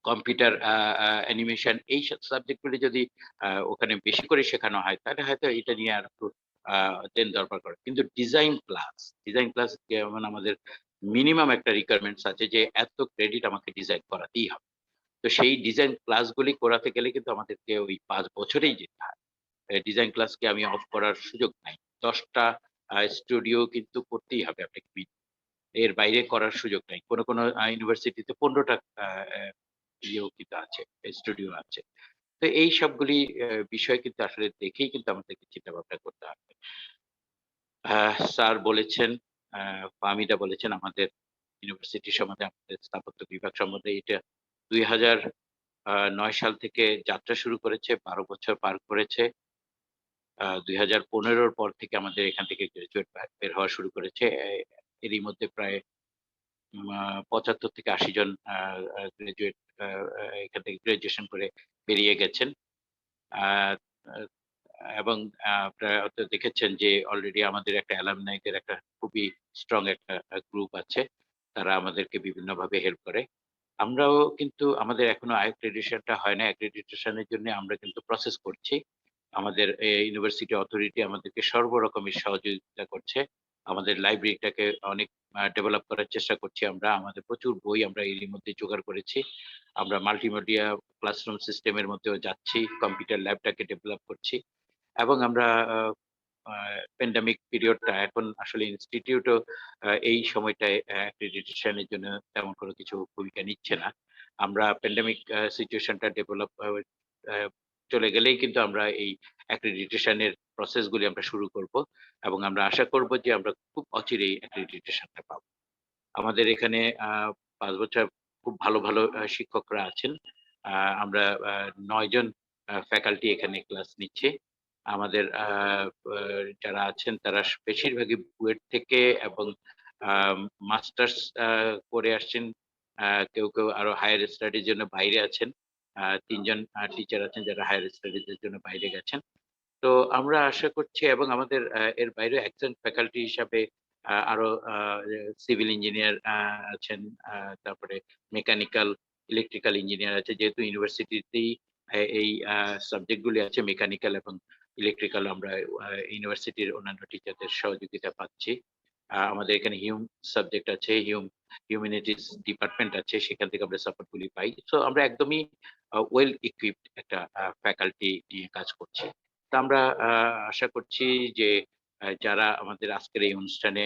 কম্পিউটার অ্যানিমেশন, এই সাবজেক্ট গুলি যদি ওখানে বেশি করে শেখানো হয় তাহলে হয়তো এটা নিয়ে আর একটু দেন দরকার করে। কিন্তু ডিজাইন ক্লাস যেমন আমাদের মিনিমাম একটা রিকোয়ারমেন্টস আছে যে এত ক্রেডিট আমাকে ডিজাইন করাতেই হবে। তো সেই ডিজাইন ক্লাসগুলি করাতে গেলে কিন্তু আমাদেরকে ওই 5 বছরেই যেতে হয়। ডিজাইন ক্লাসকে আমি অফ করার সুযোগ নাই। 10টা স্টুডিও কিন্তু করতেই হবে আপনাকে, এর বাইরে করার সুযোগ নাই। কোনো ইউনিভার্সিটিতে 15টা ইয়েও কিন্তু আছে, স্টুডিও আছে। তো এই সবগুলি বিষয় কিন্তু আসলে দেখেই কিন্তু আমাদেরকে চিন্তা ভাবনা করতে হবে। স্যার বলেছেন, ফাহমিদা বলেছেন আমাদের ইউনিভার্সিটি সম্বন্ধে, আমাদের স্থাপত্য বিভাগ সম্বন্ধে, এটা 2009 সাল থেকে যাত্রা শুরু করেছে, 12 বছর পার করেছে। 2015 পর থেকে আমাদের এখান থেকে গ্রাজুয়েট বের হওয়া শুরু করেছে। এরই মধ্যে প্রায় 75 থেকে 80 জন গ্রাজুয়েট এখান থেকে গ্রাজুয়েশন করে বেরিয়ে গেছেন। আহ, আহ, এবং আপনারা হয়তো দেখেছেন যে অলরেডি আমাদের একটা অ্যালামনাইদের একটা খুবই স্ট্রং একটা গ্রুপ আছে, তারা আমাদেরকে বিভিন্নভাবে হেল্প করে। আমরাও কিন্তু আমাদের এখনো অ্যাক্রেডিটেশনটা হয় না, অ্যাক্রেডিটেশনের জন্য আমরা কিন্তু প্রসেস করছি। আমাদের ইউনিভার্সিটি অথরিটি আমাদেরকে সর্বরকমের সহযোগিতা করছে। আমাদের লাইব্রেরিটাকে অনেক ডেভেলপ করার চেষ্টা করছি আমরা। আমাদের প্রচুর বই আমরা এরই মধ্যে জোগাড় করেছি। আমরা মাল্টিমিডিয়া ক্লাসরুম সিস্টেমের মধ্যেও যাচ্ছি, কম্পিউটার ল্যাবটাকে ডেভেলপ করছি এবং আমরা প্যান্ডেমিক পিরিয়ডটা এখন আসলে ইনস্টিটিউটও এই সময়টায় অ্যাক্রেডিটেশনের জন্য তেমন কোনো কিছু ভূমিকা নিচ্ছে না। আমরা প্যান্ডেমিক সিচুয়েশনটা ডেভেলপ চলে গেলেই কিন্তু আমরা এই অ্যাক্রেডিটেশনের প্রসেসগুলি আমরা শুরু করব এবং আমরা আশা করব যে আমরা খুব অচিরেই অ্যাক্রেডিটেশনটা পাবো। আমাদের এখানে 5 বছর খুব ভালো ভালো শিক্ষকরা আছেন। আমরা 9 জন ফ্যাকাল্টি এখানে ক্লাস নিচ্ছে। আমাদের যারা আছেন তারা বেশিরভাগই বুয়েট থেকে এবং মাস্টার্স করে আসছেন। কেউ কেউ আরো হায়ার স্টাডির জন্য বাইরে আছেন। 3 জন টিচার আছেন যারা হায়ার স্টাডিজ এর জন্য বাইরে গেছেন। তো আমরা আশা করছি এবং আমাদের এর বাইরেও একজন ফ্যাকাল্টি হিসাবে আরো সিভিল ইঞ্জিনিয়ার আছেন, তারপরে মেকানিক্যাল, ইলেকট্রিক্যাল ইঞ্জিনিয়ার আছে। যেহেতু ইউনিভার্সিটিতেই এই সাবজেক্ট গুলি আছে, মেকানিক্যাল এবং ইলেকট্রিক্যাল, আমরা ইউনিভার্সিটির অন্যান্য টিচারদের সহযোগিতা পাচ্ছি। আমাদের এখানে সাবজেক্ট আছে, হিউম্যানিটিস ডিপার্টমেন্ট আছে, সেখান থেকে আমরা সাপোর্ট গুলি পাই। সো আমরা একদমই ওয়েল ইকুইপড একটা ফ্যাকাল্টি নিয়ে কাজ করছি। তো আমরা আশা করছি যে যারা আমাদের আজকের এই অনুষ্ঠানে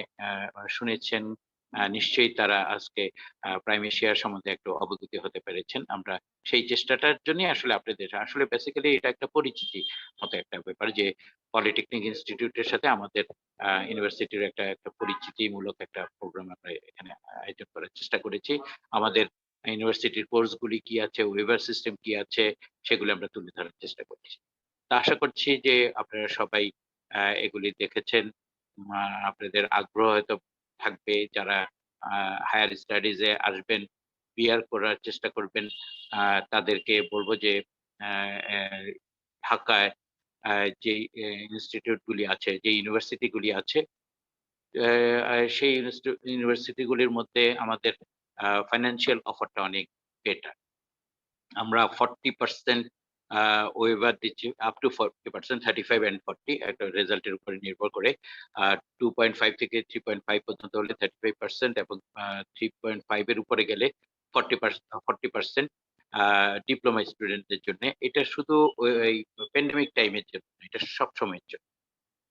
শুনেছেন, নিশ্চয়ই তারা আজকে প্রাইম এশিয়ার সম্বন্ধে একটু অবগতি হতে পেরেছেন। আমরা সেই চেষ্টাটার জন্যই আসলে আপনাদের, আসলে বেসিক্যালি এটা একটা পরিচিতি মতো একটা ব্যাপার যে পলিটেকনিক ইনস্টিটিউটের সাথে আমাদের ইউনিভার্সিটির একটা একটা পরিচিতিমূলক একটা প্রোগ্রাম আমরা এখানে আয়োজন করার চেষ্টা করেছি। আমাদের ইউনিভার্সিটির কোর্সগুলি কি আছে, ওয়েভার সিস্টেম কি আছে, সেগুলো আমরা তুলে ধরার চেষ্টা করছি। তা আশা করছি যে আপনারা সবাই এগুলি দেখেছেন। আপনাদের আগ্রহ হয়তো থাকবে, যারা হায়ার স্টাডিজ এ আসবেন, বিআর করার চেষ্টা করবেন। তাদেরকে বলবো যে ঢাকায় যে ইনস্টিটিউট গুলি আছে, যে ইউনিভার্সিটি গুলি আছে, সেই ইউনিভার্সিটি গুলির মধ্যে আমাদের ফাইন্যান্সিয়াল অফারটা অনেক বেটার। আমরা 40% ওয়েভার দিচ্ছি আপ টু 40%, 35 and 40 একটা রেজাল্টের উপরে নির্ভর করে। 2.5 থেকে 3.5 পর্যন্ত হলে 35% এবং 3.5 এর উপরে গেলে 40% ডিপ্লোমা স্টুডেন্টদের জন্য। এটা শুধু ওই প্যান্ডেমিক টাইমের জন্য, এটা সব সময়ের জন্য।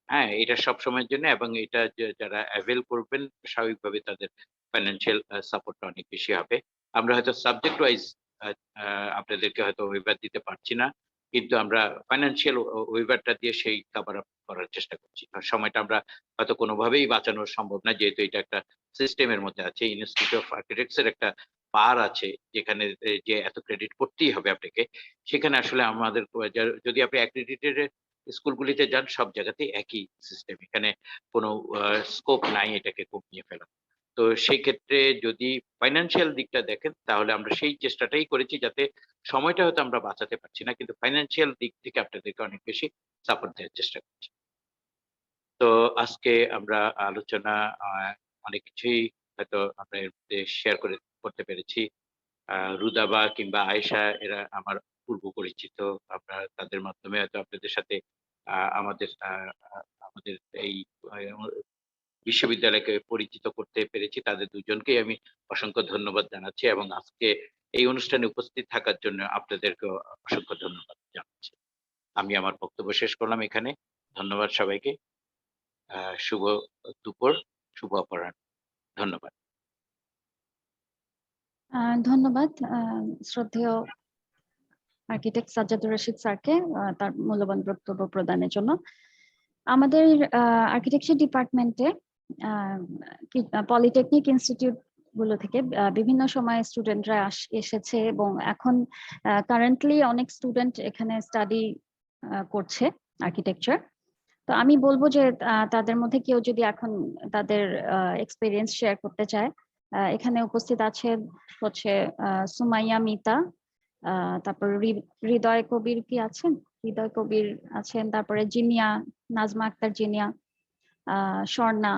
হ্যাঁ, এটা সব সময়ের জন্য এবং এটা যারা অ্যাভেল করবেন স্বাভাবিকভাবে তাদের ফাইন্যান্সিয়াল সাপোর্টটা অনেক বেশি হবে। আমরা হয়তো সাবজেক্ট ওয়াইজ আপনাদেরকে হয়তো ওয়েভার দিতে পারছি না, কিন্তু আমরা ফাইন্যান্সিয়াল ওয়েভারটা দিয়ে সেই কভার আপ করার চেষ্টা করছি। আর সময়টা আমরা হয়তো কোনোভাবেই বাঁচানো সম্ভব না, যেহেতু এটা একটা সিস্টেমের মধ্যে আছে। ইনস্টিটিউট অফ আর্কিটেক্টস এর একটা পার আছে যেখানে যে এত ক্রেডিট করতেই হবে আপনাকে। সেখানে আসলে আমাদের যদি আপনি অ্যাক্রিডিটেড স্কুলগুলিতে যান, সব জায়গাতেই একই সিস্টেম। এখানে কোনো স্কোপ নাই এটাকে কমিয়ে ফেলা। তো সেই ক্ষেত্রে যদি ফাইন্যান্সিয়াল দিকটা দেখেন, তাহলে আমরা সেই চেষ্টাটাই করেছি, যাতে সময়টা হয়তো আমরা বাঁচাতে পারছি না, কিন্তু ফাইন্যান্সিয়াল দিক থেকে আপনাদেরকে অনেক বেশি সাপোর্ট দেওয়ার চেষ্টা করছি। তো আজকে আমরা আলোচনা অনেক কিছুই হয়তো আমরা এর মধ্যে শেয়ার করতে পেরেছি। রুদাবা কিংবা আয়েশা এরা আমার পূর্ব পরিচিত। আমরা তাদের মাধ্যমে হয়তো আপনাদের সাথে আমাদের আমাদের এই বিশ্ববিদ্যালয়কে পরিচিত করতে পেরেছি। তাদের দুজনকেই আমি অসংখ্য ধন্যবাদ জানাচ্ছি এবং আজকে এই অনুষ্ঠানে উপস্থিত থাকার জন্য আপনাদেরকেও অসংখ্য ধন্যবাদ জানাচ্ছি। আমি আমার বক্তব্য শেষ করলাম এখানে। ধন্যবাদ সবাইকে। শুভ দুপুর, শুভ অপরাহ্ন। ধন্যবাদ।
ধন্যবাদ শ্রদ্ধেয় আর্কিটেক্ট সাজ্জাদুর রশিদ স্যারকে তার মূল্যবান বক্তব্য প্রদানের জন্য। আমাদের আর্কিটেকচার ডিপার্টমেন্টে পলিটেকনিক ইনস্টিটিউট গুলো থেকে বিভিন্ন সময় স্টুডেন্টরা এসেছে এবং এখন কারেন্টলি অনেক স্টুডেন্ট এখানে স্টাডি করছে আর্কিটেকচার। তো আমি বলবো যে তাদের মধ্যে কেউ যদি এখন তাদের এক্সপিরিয়েন্স শেয়ার করতে চায়, এখানে উপস্থিত আছে হচ্ছে সুমাইয়া মিতা, তারপর হৃদয় কবির কি আছেন? হৃদয় কবির আছেন, তারপরে জিনিয়া, নাজমা আক্তার জিনিয়া, স্বর্ণা।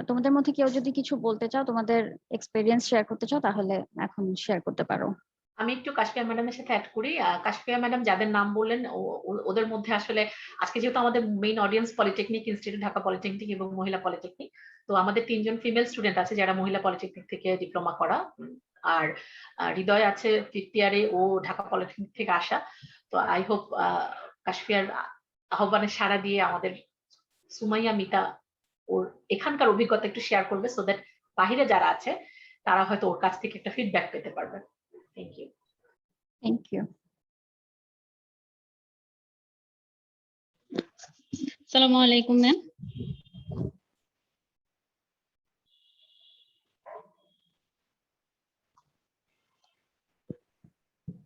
তোমাদের মধ্যে কেউ যদি কিছু বলতে চাও, তোমাদের এক্সপিরিয়েন্স শেয়ার করতে চাও, তাহলে এখন শেয়ার করতে পারো।
আমি একটু কাশফিয়া ম্যাডামের সাথে অ্যাড করি। কাশফিয়া ম্যাডাম যাদের নাম বললেন, ওদের মধ্যে আসলে আজকে যেহেতু আমাদের main audience polytechnic institute, Dhaka polytechnic এবং মহিলা পলিটেকনিক, তো আমাদের 3 জন ফিমেল স্টুডেন্ট আছে যারা মহিলা পলিটেকনিক থেকে ডিপ্লোমা করা। আর হৃদয় আছে 5th ইয়ারে, ও ঢাকা পলিটেকনিক থেকে আসা। তো আই হোপ কাশফিয়ার আহ্বানে সাড়া দিয়ে আমাদের সুমাইয়া মিতা ওর এখানকার অভিজ্ঞতা একটু শেয়ার করবে, সো দ্যাট বাহিরে যারা আছে তারা হয়তো ওর কাছ থেকে একটা ফিডব্যাক পেতে পারবে। Thank you.
Thank you.
আসসালামু আলাইকুম ম্যাম।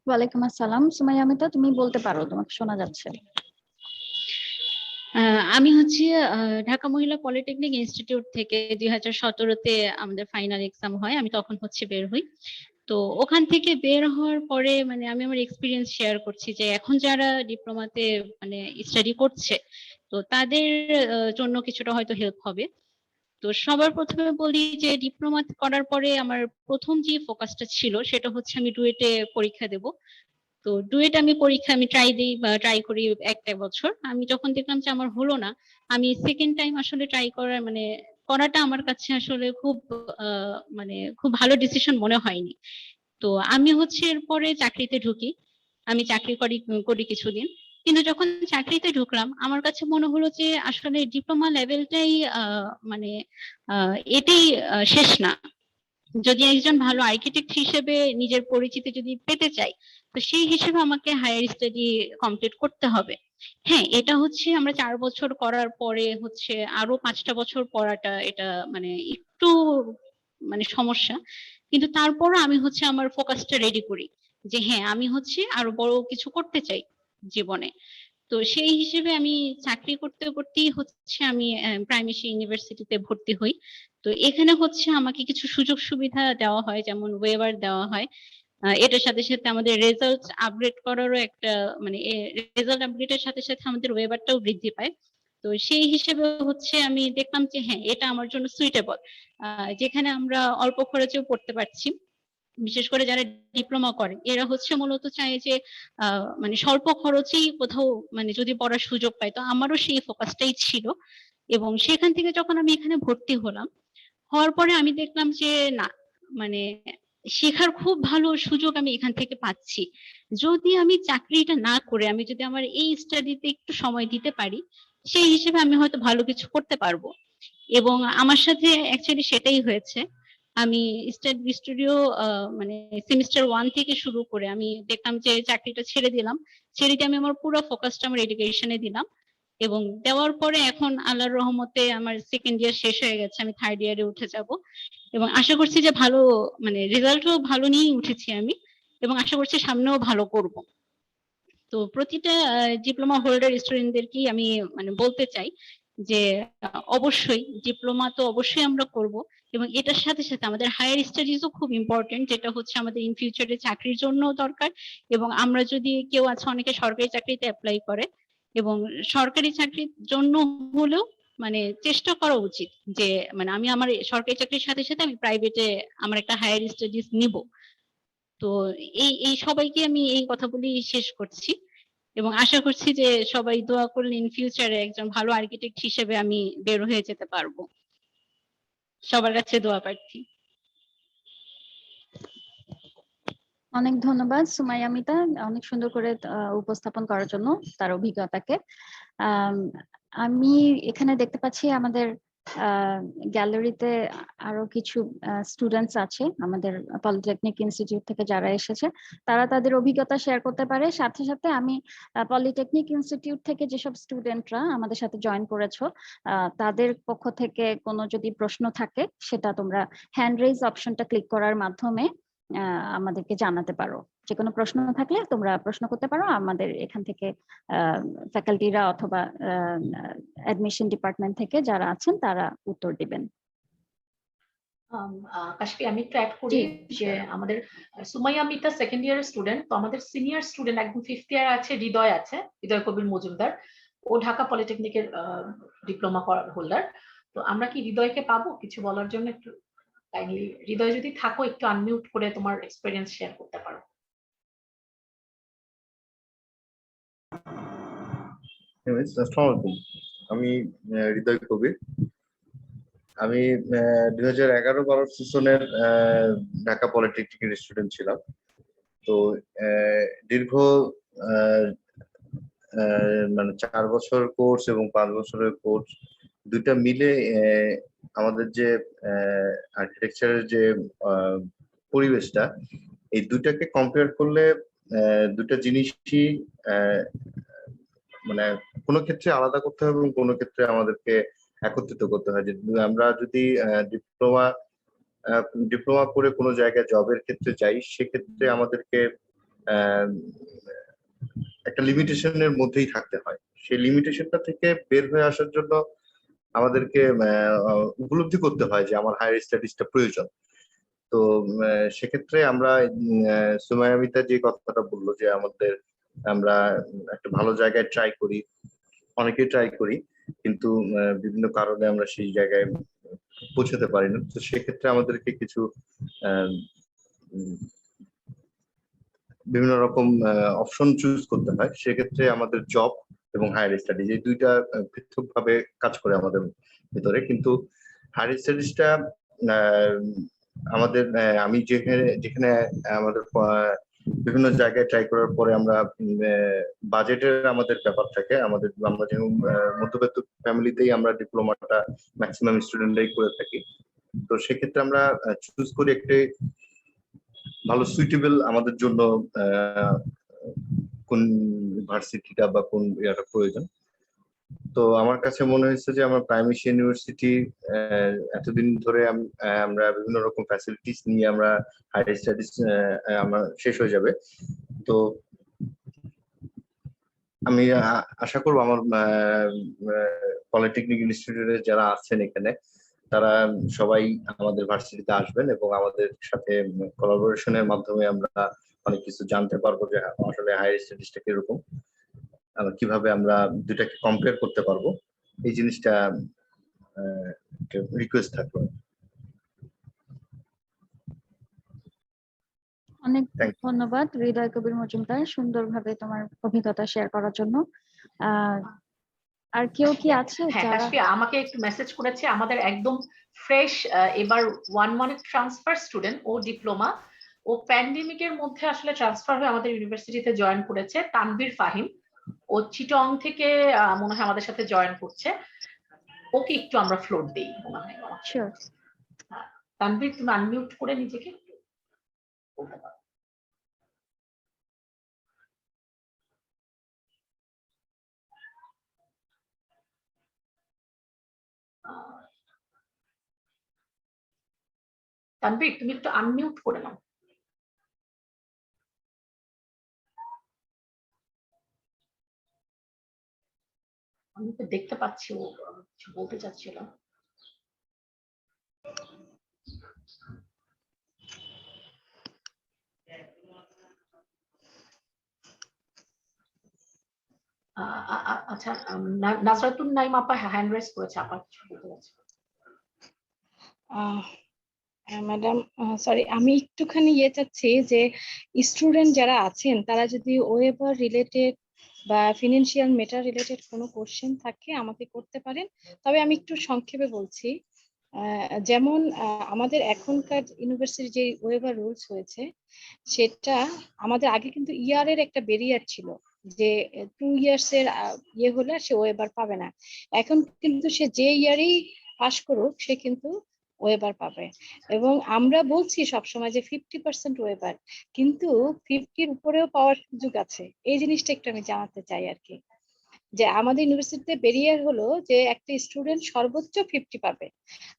ওয়ালাইকুম আসসালাম। সুমাইয়া মিতা, তুমি বলতে পারো, তোমাকে শোনা যাচ্ছে।
আমি হচ্ছে ঢাকা মহিলা পলিটেকনিক ইনস্টিটিউট থেকে 2017-তে আমাদের ফাইনাল এক্সাম হয়, আমি তখন হচ্ছে বের হই। তো ওখান থেকে বের হওয়ার পরে মানে আমি আমার এক্সপিরিয়েন্স শেয়ার করছি যে এখন যারা ডিপ্লোমাতে মানে স্টাডি করছে, তো তাদের জন্য কিছুটা হয়তো হেল্প হবে। তো সবার প্রথমে বলি যে ডিপ্লোমা করার পরে আমার প্রথম যে ফোকাসটা ছিল সেটা হচ্ছে আমি ডুয়েটে পরীক্ষা দেব। তো ডুয়েট আমি ট্রাই করি একটা বছর। আমি যখন দেখলাম যে আমার হলো না, আমি সেকেন্ড টাইম আসলে ট্রাই করাটা আমার কাছে আসলে মানে খুব ভালো ডিসিশন মনে হয়নি। তো আমি হচ্ছে এরপরে চাকরিতে ঢুকি। আমি চাকরি করি কিছুদিন, কিন্তু যখন চাকরিতে ঢুকলাম আমার কাছে মনে হলো যে আসলে ডিপ্লোমা লেভেলটাই মানে এটাই শেষ না। যদি একজন ভালো আর্কিটেক্ট হিসেবে নিজের পরিচিতি যদি পেতে চাই, তো সেই হিসেবে আমাকে হায়ার স্টাডি কমপ্লিট করতে হবে। হ্যাঁ, এটা হচ্ছে আমরা 4 বছর করার পরে হচ্ছে আরো 5টা বছর পড়াটা, এটা মানে একটু মানে সমস্যা। কিন্তু তারপরও আমি হচ্ছে আমার ফোকাসটা রেডি করি যে হ্যাঁ আমি হচ্ছে আরো বড় কিছু করতে চাই জীবনে। তো সেই হিসেবে আমি চাকরি করতে করতেই হচ্ছে আমি প্রাইম এশিয়া ইউনিভার্সিটিতে ভর্তি হই। তো এখানে হচ্ছে আমাকে কিছু সুযোগ সুবিধা দেওয়া হয়, যেমন ওয়েভার দেওয়া হয়। এটার সাথে সাথে আমাদের রেজাল্ট আপগ্রেড করারও একটা মানে রেজাল্ট আপগ্রেডের সাথে সাথে আমাদের ওয়েভারটাও বৃদ্ধি পায়। তো সেই হিসেবে হচ্ছে আমি দেখলাম যে হ্যাঁ এটা আমার জন্য সুইটেবল, যেখানে আমরা অল্প খরচেও পড়তে পারছি। বিশেষ করে যারা ডিপ্লোমা করে এরা হচ্ছে মূলত চায় যে মানে স্বল্প খরচেই কোথাও মানে যদি পড়ার সুযোগ পায়, তো আমারও সেই ফোকাসটাই ছিল। এবং সেখান থেকে যখন আমি এখানে ভর্তি হওয়ার পরে আমি দেখলাম যে না, মানে শেখার খুব ভালো সুযোগ আমি এখান থেকে পাচ্ছি। যদি আমি চাকরিটা না করে আমি যদি আমার এই স্টাডিতে একটু সময় দিতে পারি, সেই হিসেবে আমি হয়তো ভালো কিছু করতে পারবো। এবং আমার সাথে অ্যাকচুয়ালি সেটাই হয়েছে। আমি স্টুডিও মানে সেমিস্টার 1 থেকে শুরু করে আমি দেখলাম যে চাকরিটা ছেড়ে দিলাম। ছেড়ে দিয়ে আমি আমার পুরো ফোকাসটা আমার এডুকেশনে দিলাম। এবং দেওয়ার পরে এখন আল্লাহর রহমতে আমার সেকেন্ড ইয়ার শেষ হয়ে গেছে, আমি থার্ড ইয়ারে উঠে যাব। এবং আশা করছি যে ভালো মানে রেজাল্টও ভালো নিয়েই উঠেছি আমি, এবং আশা করছি সামনেও ভালো করব। তো প্রতিটা ডিপ্লোমা হোল্ডার স্টুডেন্টদেরকেই আমি মানে বলতে চাই যে অবশ্যই ডিপ্লোমা তো অবশ্যই আমরা করব, এবং এটার সাথে সাথে আমাদের হায়ার স্টাডিজও খুব ইম্পর্টেন্ট, যেটা হচ্ছে আমাদের ইন ফিউচারে চাকরির জন্য দরকার। এবং আমরা যদি কেউ আছে অনেকে সরকারি চাকরিতে অ্যাপ্লাই করে, এবং সরকারি চাকরির জন্য হলেও মানে চেষ্টা করা উচিত যে মানে আমি আমার সরকারি চাকরির সাথে সাথে আমি প্রাইভেটে আমার একটা হায়ার স্টাডিজ নিব। তো এই সবাইকে আমি এই কথা বলেই শেষ করছি, এবং আশা করছি যে সবাই দোয়া করলে ইন ফিউচারে একজন ভালো আর্কিটেক্ট হিসেবে আমি বের হয়ে যেতে পারবো। সবার কাছে দোয়া প্রার্থী।
অনেক ধন্যবাদ সুমাইয়া মিতা, অনেক সুন্দর করে উপস্থাপন করার জন্য তার অভিজ্ঞতাকে। আমি এখানে দেখতে পাচ্ছি আমাদের গ্যালারিতে আরো কিছু স্টুডেন্টস আছে আমাদের পলিটেকনিক ইনস্টিটিউট থেকে যারা এসেছে, তারা তাদের অভিজ্ঞতা শেয়ার করতে পারে। সাথে সাথে আমি পলিটেকনিক ইনস্টিটিউট থেকে যেসব স্টুডেন্টরা আমাদের সাথে জয়েন করেছো তাদের পক্ষ থেকে কোনো যদি প্রশ্ন থাকে সেটা তোমরা হ্যান্ড রেইজ অপশনটা ক্লিক করার মাধ্যমে আমাদেরকে জানাতে পারো। যে কোনো প্রশ্ন থাকলে তোমরা প্রশ্ন করতে পারো, আমাদের এখান থেকে ফ্যাকাল্টিরা অথবা অ্যাডমিশন ডিপার্টমেন্ট থেকে যারা আছেন তারা উত্তর দিবেন।
কাশফি, আমি একটু অ্যাড করি যে আমাদের সুমাইয়া মিতা সেকেন্ড ইয়ারের স্টুডেন্ট, তো আমাদের সিনিয়র স্টুডেন্ট একদম ফিফথ ইয়ার আছে, হৃদয় কবির মজুমদার, ও ঢাকা পলিটেকনিকের ডিপ্লোমা হোল্ডার। তো আমরা কি হৃদয়কে পাবো কিছু বলার জন্য? একটু কাইন্ডলি হৃদয় যদি থাকো একটু আনমিউট করে তোমার এক্সপেরিয়েন্স শেয়ার করতে পারো।
আসসালামু আলাইকুম, আমি হৃদয় কবির। আমি 2011-12 সেশনের ঢাকা পলিটেকনিকের স্টুডেন্ট ছিলাম। তো দীর্ঘ মানে 4 বছর কোর্স এবং 5 বছরের কোর্স দুইটা মিলে আমাদের যে আর্কিটেকচারের যে পরিবেশটা, এই দুইটাকে কম্পেয়ার করলে দুটা জিনিসই মানে কোনো ক্ষেত্রে আলাদা করতে হবে এবং কোনো ক্ষেত্রে আমাদেরকে একত্রিত করতে হয়। যে আমরা যদি ডিপ্লোমা করে কোনো জায়গায় জবের ক্ষেত্রে যাই, সেক্ষেত্রে আমাদেরকে একটা লিমিটেশনের মধ্যেই থাকতে হয়। সেই লিমিটেশনটা থেকে বের হয়ে আসার জন্য আমাদেরকে উপলব্ধি করতে হয় যে আমার হায়ার স্টাডিজটা প্রয়োজন। তো সেক্ষেত্রে আমরা সুমাইয়া মিতা যে কথাটা বললো যে আমরা একটা ভালো জায়গায় ট্রাই করি, অনেকেই ট্রাই করি, কিন্তু বিভিন্ন কারণে আমরা সেই জায়গায় পৌঁছতে পারি না। তো সেক্ষেত্রে আমাদেরকে কিছু বিভিন্ন রকম অপশন চুজ করতে হয়। সেক্ষেত্রে আমাদের জব এবং হায়ার স্টাডিজ এই দুইটা পৃথক ভাবে কাজ করে আমাদের ভিতরে। কিন্তু হায়ার স্টাডিজটা আমাদের আমি যেখানে আমাদের বিভিন্ন জায়গায় ট্রাই করার পরে আমরা বাজেটের আমাদের ব্যাপার থাকে। আমরা যেমন মধ্যবিত্ত ফ্যামিলিতেই আমরা ডিপ্লোমাটা ম্যাক্সিমাম স্টুডেন্টরাই করে থাকি। তো সেক্ষেত্রে আমরা চুজ করি একটি ভালো সুইটেবল আমাদের জন্য কোন ভার্সিটিটা বা কোন ইয়াটা প্রয়োজন। তো আমার কাছে মনে হয়েছে যে আমার প্রাইম এশিয়া ইউনিভার্সিটি এতদিন ধরে আমরা বিভিন্ন রকম ফ্যাসিলিটিস নিয়ে আমরা হায়ার স্টাডিজ আমার শেষ হয়ে যাবে। তো আমি আশা করবো আমার পলিটেকনিক ইনস্টিটিউটে যারা আছেন এখানে, তারা সবাই আমাদের ভার্সিটিতে আসবেন এবং আমাদের সাথে কোলাবোরেশনের মাধ্যমে আমরা অনেক কিছু জানতে পারবো যে আসলে হায়ার স্টাডিজটা কিরকম, কিভাবে আমরা দুটাকে কম্পেয়ার করতে পারবো। এই জিনিসটা রিকোয়েস্ট থাকলো।
অনেক
Thank you.
ধন্যবাদ হৃদয় কবির মজুমদার, সুন্দরভাবে তোমার অভিজ্ঞতা শেয়ার করার জন্য। আর কেউ কি আছে
হ্যাঁ,
যারা
কাশফি আমাকে একটু মেসেজ করেছে, আমাদের একদম ফ্রেশ এবার 1 মান্থ ট্রান্সফার স্টুডেন্ট, ও ডিপ্লোমা, ও প্যান্ডেমিকের মধ্যে আসলে ট্রান্সফার হয়ে আমাদের ইউনিভার্সিটিতে জয়েন করেছে, তানভীর ফাহিম। ও চিটং থেকে মনে হয় আমাদের সাথে জয়েন করছে। ওকে একটু আমরা ফ্লোর দেই মনে হয়।
শিওর।
তানভীর, তুমি আনমিউট করে নিজেকে বলতে পারো। তানভীর, তুমি একটু আনমিউট করে নাও। আমি তো দেখতে পাচ্ছি ও কিছু বলতে চাচ্ছিল। আচ্ছা, নাজরাতুন নাইম আপা হ্যান্ড রেজ করেছে, আপা কিছু বলতে চাচ্ছে।
ম্যাডাম সরি, আমি একটুখানি চাচ্ছি যে স্টুডেন্ট যারা আছেন তারা যদি ওয়েবার রিলেটেড বা ফিনান্সিয়াল ম্যাটার রিলেটেড কোনো কোশ্চেন থাকে আমাকে করতে পারেন। তবে আমি একটু সংক্ষেপে বলছি। যেমন আমাদের এখনকার ইউনিভার্সিটি যে ওয়েবার রুলস হয়েছে, সেটা আমাদের আগে কিন্তু ইয়ারের একটা ব্যারিয়ার ছিল যে 2 ইয়ার্স এর হলে সে ওয়েবার পাবে না। এখন কিন্তু সে যে ইয়ারেই পাশ করুক সে কিন্তু ওয়েবার পাবে। এবং আমরা বলছি সবসময় যে 50% ওয়েবার, কিন্তু 50-র উপরেও পাওয়ার সুযোগ আছে। এই জিনিসটা একটু আমি জানাতে চাই আর কি, যে আমাদের ইউনিভার্সিটিতে ব্যারিয়ার হলো যে একটা স্টুডেন্ট সর্বোচ্চ 50 পাবে।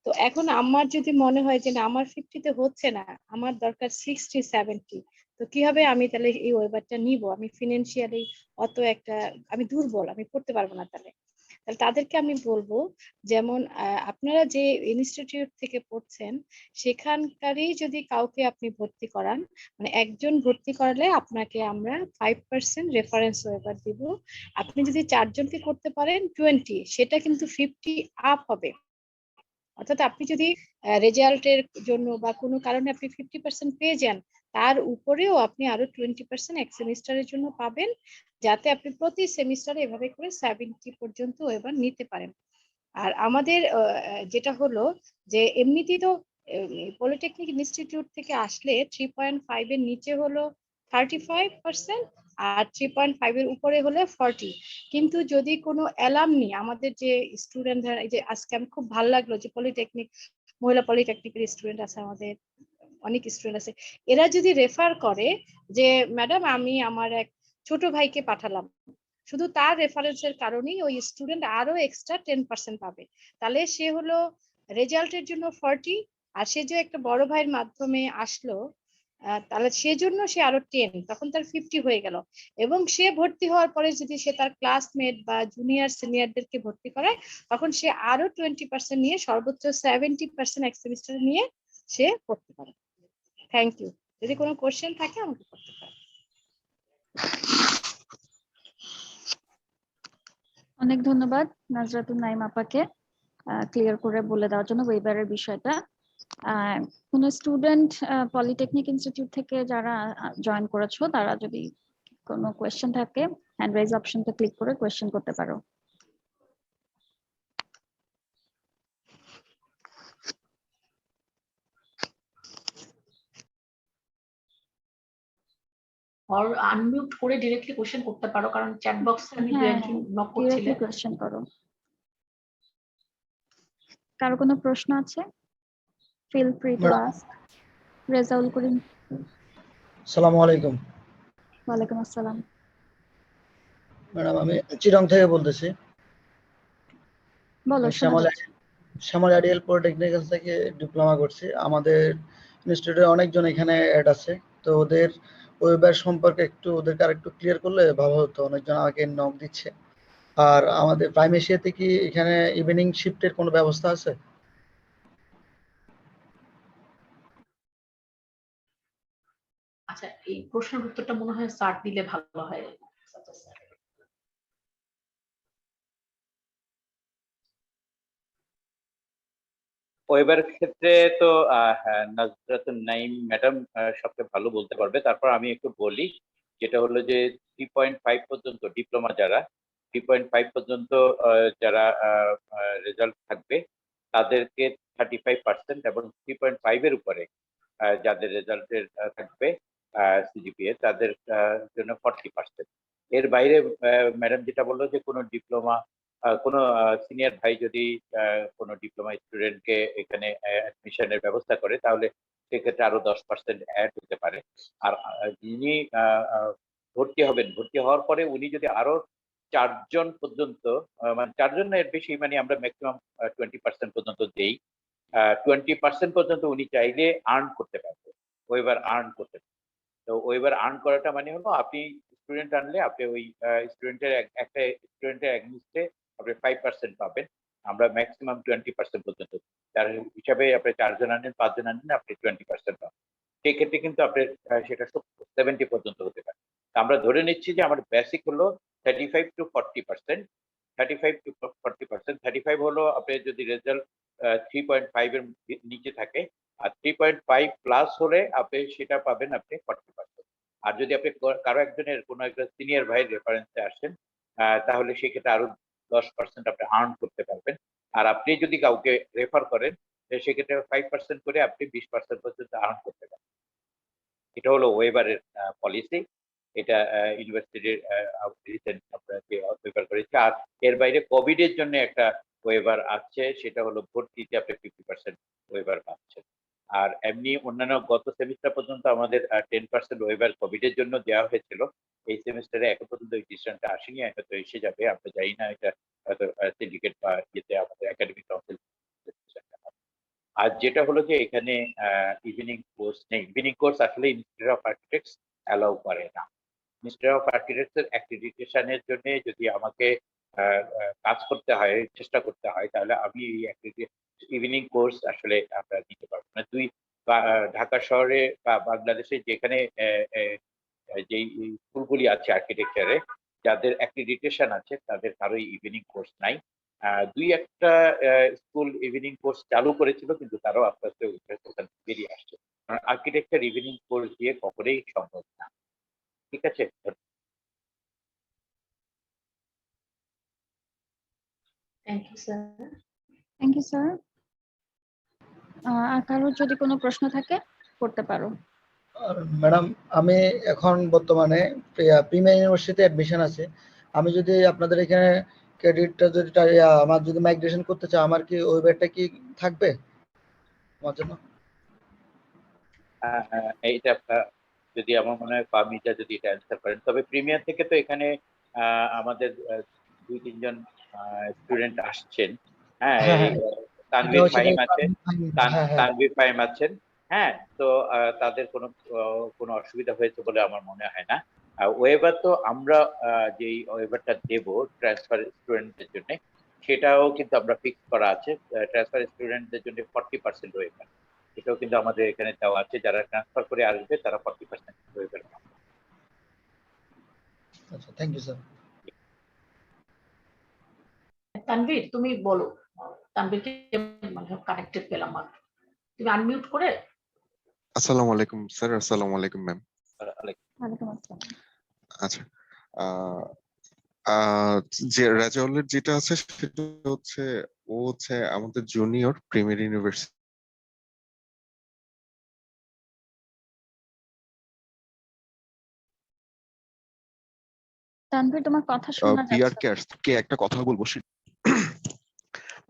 তো এখন আমার যদি মনে হয় যে না, আমার 50-তে হচ্ছে না, আমার দরকার 60-70, তো কিভাবে আমি তাহলে এই ওয়েবারটা নিব? আমি ফিনান্সিয়ালি অত একটা আমি দুর্বল, আমি পড়তে পারবো না। তাহলে তাদেরকে আমি বলবো, যেমন আপনারা যে ইনস্টিটিউট থেকে পড়ছেন সেখানকারই যদি কাউকে আপনি ভর্তি করান, মানে একজন ভর্তি করালে আপনাকে আমরা 5% রেফারেন্স ওয়েবার দিব। আপনি যদি 4 জনকে করতে পারেন 20, সেটা কিন্তু 50 আপ হবে। অর্থাৎ আপনি যদি রেজাল্টের জন্য বা কোনো কারণে আপনি 50% পেয়ে যান, তার উপরেও আপনি আরো 20% এক সেমিস্টারের জন্য পাবেন, যাতে আপনি প্রতি সেমিস্টারে এভাবে করে 70 পর্যন্ত এবার নিতে পারেন। আর আমাদের যেটা হলো যে এমনিতেই তো পলিটেকনিক ইনস্টিটিউট থেকে আসলে 3.5 এর নিচে হলো 35%, আর 3.5 এর উপরে হলে 40। কিন্তু যদি কোনো অ্যালামনি, আমাদের যে স্টুডেন্ট, এই যে আজকে আমি খুব ভালো লাগলো যে পলিটেকনিক, মহিলা পলিটেকনিকের স্টুডেন্ট আছে আমাদের, অনেক স্টুডেন্ট আছে, এরা যদি রেফার করে যে ম্যাডাম আমি আমার এক ছোট ভাইকে পাঠালাম, শুধু তার রেফারেন্সের কারণেই ওই স্টুডেন্ট আরো এক্সট্রা 10% পাবে। তাহলে সে হলো রেজাল্টের জন্য 40, আর সে যে একটা বড় ভাইয়ের মাধ্যমে আসলো তাহলে সেজন্য সে আরো 10, তখন তার 50 হয়ে গেল। এবং সে ভর্তি হওয়ার পরে যদি সে তার ক্লাসমেট বা জুনিয়র সিনিয়রদেরকে ভর্তি করায়, তখন সে আরো 20% নিয়ে সর্বোচ্চ 70% এক সেমিস্টার নিয়ে সে পড়তে পারে। Thank you. যদি কোনো কোশ্চেন থাকে আমাকে করতে পারে।
অনেক ধন্যবাদ নাজরাতুন নাইম আপাকে ক্লিয়ার করে বলে দেওয়ার জন্য ওয়েবারের বিষয়টা। কোন স্টুডেন্ট পলিটেকনিক ইনস্টিটিউট থেকে যারা জয়েন করেছো, তারা যদি কোনো কোয়েশ্চেন থাকে হ্যান্ড রাইজ অপশনটা ক্লিক করে কোয়েশ্চেন করতে পারো।
আর আনমিউট করে ডিরেক্টলি কোশ্চেন করতে পারো, কারণ চ্যাট বক্সে আমি দু একজন নক করছিলেন।
ডিরেক্টলি কোয়েশ্চেন করো। কারো কোনো প্রশ্ন আছে? Feel free to ask. Rezaul Karim.
আসসালামু আলাইকুম।
ওয়ালাইকুম আসসালাম।
ম্যাডাম আমি চিটং থেকে বলতেছি।
বলো।
শ্যামল আইডিয়াল পলিটেকনিক্যাল থেকে ডিপ্লোমা করছি। আমাদের ইনস্টিটিউটে অনেকজন এখানে অ্যাড আছে, তো ওদের ওয়েবার সম্পর্কে একটু ওদেরকে আর একটু ক্লিয়ার করলে ভালো হতো। অনেকজন আমাকে নক দিচ্ছে। আর আমাদের প্রাইম এশিয়াতে কি এখানে ইভিনিং শিফটের কোনো ব্যবস্থা আছে?
আচ্ছা, এই প্রশ্নের উত্তরটা মনে হয় স্যার দিলে ভালো হয়।
ওয়েবার ক্ষেত্রে তো হ্যাঁ, নাজরাতুন নাইম ম্যাডাম সবচেয়ে ভালো বলতে পারবে। তারপর আমি একটু বলি, যেটা হলো যে 3.5 পর্যন্ত ডিপ্লোমা যারা 3.5 পর্যন্ত যারা রেজাল্ট থাকবে তাদেরকে 35% এবং 3.5 এর উপরে যাদের রেজাল্টের থাকবে সিজিপিএ তাদের জন্য 40%। এর বাইরে ম্যাডাম যেটা বললো যে কোনো ডিপ্লোমা কোনো সিনিয়র ভাই যদি কোনো ডিপ্লোমা স্টুডেন্টকে এখানে অ্যাডমিশনের ব্যবস্থা করে তাহলে সেক্ষেত্রে আরো 10% অ্যাড হতে পারে। আর যিনি ভর্তি হবেন, ভর্তি হওয়ার পরে উনি যদি আরো 4 জন পর্যন্ত মানে 4 জন না এর বেশি, মানে আমরা ম্যাক্সিমাম 20% পর্যন্ত দেই, 20% পর্যন্ত উনি চাইলে আর্ন করতে পারবে, ওয়েবার আর্ন করতে পারবে। তো ওয়েবার আর্ন করাটা মানে হলো আপনি স্টুডেন্ট আনলে আপনি ওই স্টুডেন্টের একটা স্টুডেন্টের এগেইনস্টে আপনি 5% পাবেন। আমরা ম্যাক্সিমাম 20% পর্যন্ত দিই। তার হিসাবে আপনি 4 জন আনেন, 5 জন আনেন, আপনি 20% পাবেন। সেক্ষেত্রে কিন্তু আপনার সেটা 70 পর্যন্ত হতে পারে। তা আমরা ধরে নিচ্ছি যে আমার বেসিক হলো 35 to 40%। 35 to 40%। 35 হলো আপনি যদি রেজাল্ট 3.5 এর নিচে থাকে, আর 3.5 প্লাস হলে আপনি সেটা পাবেন আপনি 40%। আর যদি আপনি কারো একজনের কোনো একটা সিনিয়র ভাইয়ের রেফারেন্সে আসেন তাহলে সেক্ষেত্রে আরো 10% আপনি আর্ন করতে পারবেন। আর আপনি যদি কাউকে রেফার করেন সেক্ষেত্রে 5% করে আপনি 20% পর্যন্ত আর্ন করতে পারবেন। এটা হলো ওয়েবারের পলিসি। এটা ইউনিভার্সিটির রিসেন্ট আপনাকে ওয়েবার করেছে। আর এর বাইরে কোভিড এর জন্য একটা ওয়েবার আছে, সেটা হলো ভর্তিতে আপনি 50% ওয়েবার পাচ্ছেন। আর এমনি অন্যান্য গত সেমিস্টার পর্যন্ত আমাদের 10% ওয়েবার কোভিড এর জন্য দেওয়া হয়েছিল। এই সেমিস্টারে এখন পর্যন্ত এই ডিসিশনটা আসেনি, হয়তো এসে যাবে, আমরা জানি না এটা হয়তো সিন্ডিকেট বা ইয়েতে আমাদের একাডেমিক কাউন্সিল। আর যেটা হলো যে এখানে ইভিনিং কোর্স নেই। ইভিনিং কোর্স আসলে ইনস্টিটিউট অফ আর্কিটেক্টস অ্যালাউ করে না। ইনস্টিটিউট অফ আর্কিটেক্টস এর অ্যাক্রিডিটেশনের জন্য যদি আমাকে কাজ করতে হয়, চেষ্টা করতে হয়, তাহলে আমি এই ইভিনিং কোর্স আসলে আমরা নিতে পারবো না। ঢাকা শহরে বা বাংলাদেশে যেখানে যেই স্কুলগুলি আছে আর্কিটেকচারে, যাদের অ্যাক্রিডিটেশন আছে তাদের কারোই ইভিনিং কোর্স নাই। 2-একটা স্কুল ইভিনিং কোর্স চালু করেছিল, কিন্তু তারাও আস্তে আস্তে ওখান থেকে বেরিয়ে আসছে। কারণ আর্কিটেকচার ইভিনিং কোর্স দিয়ে কখনোই সম্ভব না। ঠিক আছে?
Thank you sir.
Thank you sir. আর কারোর যদি কোনো প্রশ্ন থাকে করতে পারো।
আর ম্যাডাম, আমি এখন বর্তমানে প্রিমিয়ার ইউনিভার্সিটিতে অ্যাডমিশন আছে। আমি যদি আপনাদের এখানে ক্রেডিটটা যদি আমার যদি মাইগ্রেশন করতে চাই, আমার কি ওয়েবারটা কি থাকবে আমার জন্য?
এইটা যদি আমার মনে হয় পামিটা যদি এটা অ্যান্সার করেন, তবে প্রিমিয়ার থেকে তো এখানে আমাদের 2-3 জন স্টুডেন্ট আসছেন। হ্যাঁ,
হ্যাঁ,
এই
হ্যাঁ।
তানভীর ফাহিম আছেন,
হ্যাঁ, হ্যাঁ।
তানভীর ফাহিম আছেন। হ্যাঁ, তো তাদের কোনো অসুবিধা হয়েছে বলে আমার মনে হয় না। ওয়েবার তো আমরা যেই ওয়েবারটা দেব ট্রান্সফার স্টুডেন্টদের জন্য, সেটাও কিন্তু আমরা ফিক্স করা আছে। ট্রান্সফার স্টুডেন্টদের জন্য 40% ওয়েবার, এটাও কিন্তু আমাদের এখানে দেওয়া আছে। যারা ট্রান্সফার করে আসবে তারা 40% ওয়েবার পাবে।
আচ্ছা, থ্যাংক ইউ স্যার।
তানভীর তুমি বলো। তানভীরকে মানে কানেক্টেড পেলাম আর তুমি আনমিউট করে।
আসসালামু আলাইকুম স্যার। আসসালামু আলাইকুম ম্যাম।
ওয়ালাইকুম আসসালাম।
আচ্ছা, যে রাজাউলের যেটা আছে সেটা হচ্ছে ও হচ্ছে আমাদের জুনিয়র প্রিমিয়ার ইউনিভার্সিটি।
তানভীর তোমার কথা শোনা
বিআরকে
যাচ্ছে।
কে একটা কথা বলবো।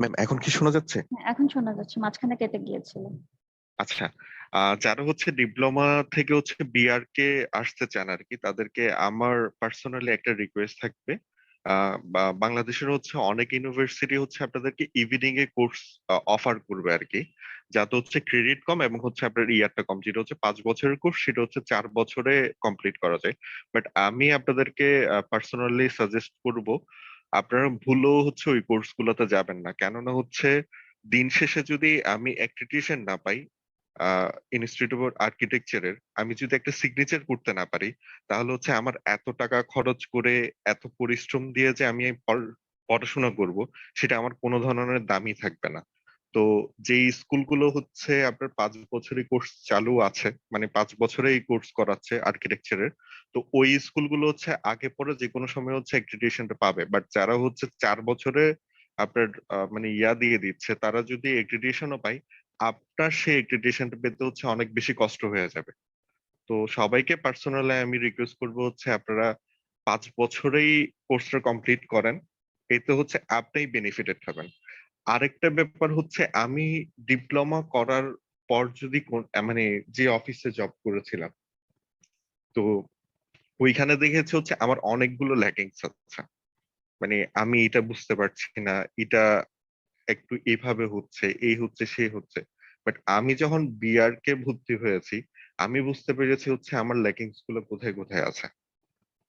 ম্যাম এখন কি শোনা যাচ্ছে?
এখন শোনা যাচ্ছে, মাঝখানে কেটে গিয়েছিল।
আচ্ছা, যারা হচ্ছে ডিপ্লোমা থেকে হচ্ছে বিআরকে আসতে চান আর কি, তাদেরকে আমার পার্সোনালি একটা রিকোয়েস্ট থাকবে। বাংলাদেশের হচ্ছে অনেক ইউনিভার্সিটি হচ্ছে আপনাদেরকে ইভিনিং এ কোর্স অফার করবে আর কি, যাতে হচ্ছে ক্রেডিট কম এবং হচ্ছে আপনার ইয়ারটা কম। যেটা হচ্ছে 5 বছরের কোর্স সেটা হচ্ছে 4 বছরে কমপ্লিট করা যায়। বাট আমি আপনাদেরকে পার্সোনালি সাজেস্ট করব আপনারা ভুলেও হচ্ছে ওই কোর্স গুলোতে যাবেন না। কেননা হচ্ছে দিন শেষে যদি আমি অ্যাক্রিডিটেশন না পাই ইনস্টিটিউট অফ আর্কিটেকচারের, আমি যদি একটা সিগনেচার করতে না পারি, তাহলে হচ্ছে আমার এত টাকা খরচ করে এত পরিশ্রম দিয়ে যে আমি পড়াশোনা করব, সেটা আমার কোনো ধরনের দামই থাকবে না। তো যেই স্কুলগুলো হচ্ছে আপনার 5 বছরের কোর্স চালু আছে, মানে 5 বছরে এই কোর্স করাচ্ছে আর্কিটেকচারের, তো ওই স্কুলগুলো হচ্ছে আগে পরে যে কোনো সময় হচ্ছে এক্রিডিটেশনটা পাবে। বাট যারা হচ্ছে 4 বছরে আপনার মানে ইয়া দিয়ে দিচ্ছে, তারা যদি এক্রিডিটেশনও পায়, আপনার সেই এক্রিডিটেশনটা পেতে হচ্ছে অনেক বেশি কষ্ট হয়ে যাবে। তো সবাইকে পার্সোনালি আমি রিকোয়েস্ট করবো হচ্ছে আপনারা 5 বছরেই কোর্সটা কমপ্লিট করেন, এতে হচ্ছে আপনিই বেনিফিটেড হবেন। আরেকটা ব্যাপার হচ্ছে আমি ডিপ্লোমা করার পর যদি মানে যে অফিসে জব করেছিলাম, তো ওইখানে দেখেছি হচ্ছে আমার অনেকগুলো ল্যাকিংস আছে। মানে আমি এটা বুঝতে পারছি না, এটা একটু এভাবে হচ্ছে, এই হচ্ছে সেই হচ্ছে। বাট আমি যখন বিআর কে ভর্তি হয়েছি, আমি বুঝতে পেরেছি হচ্ছে আমার ল্যাকিংস গুলো কোথায় কোথায় আছে।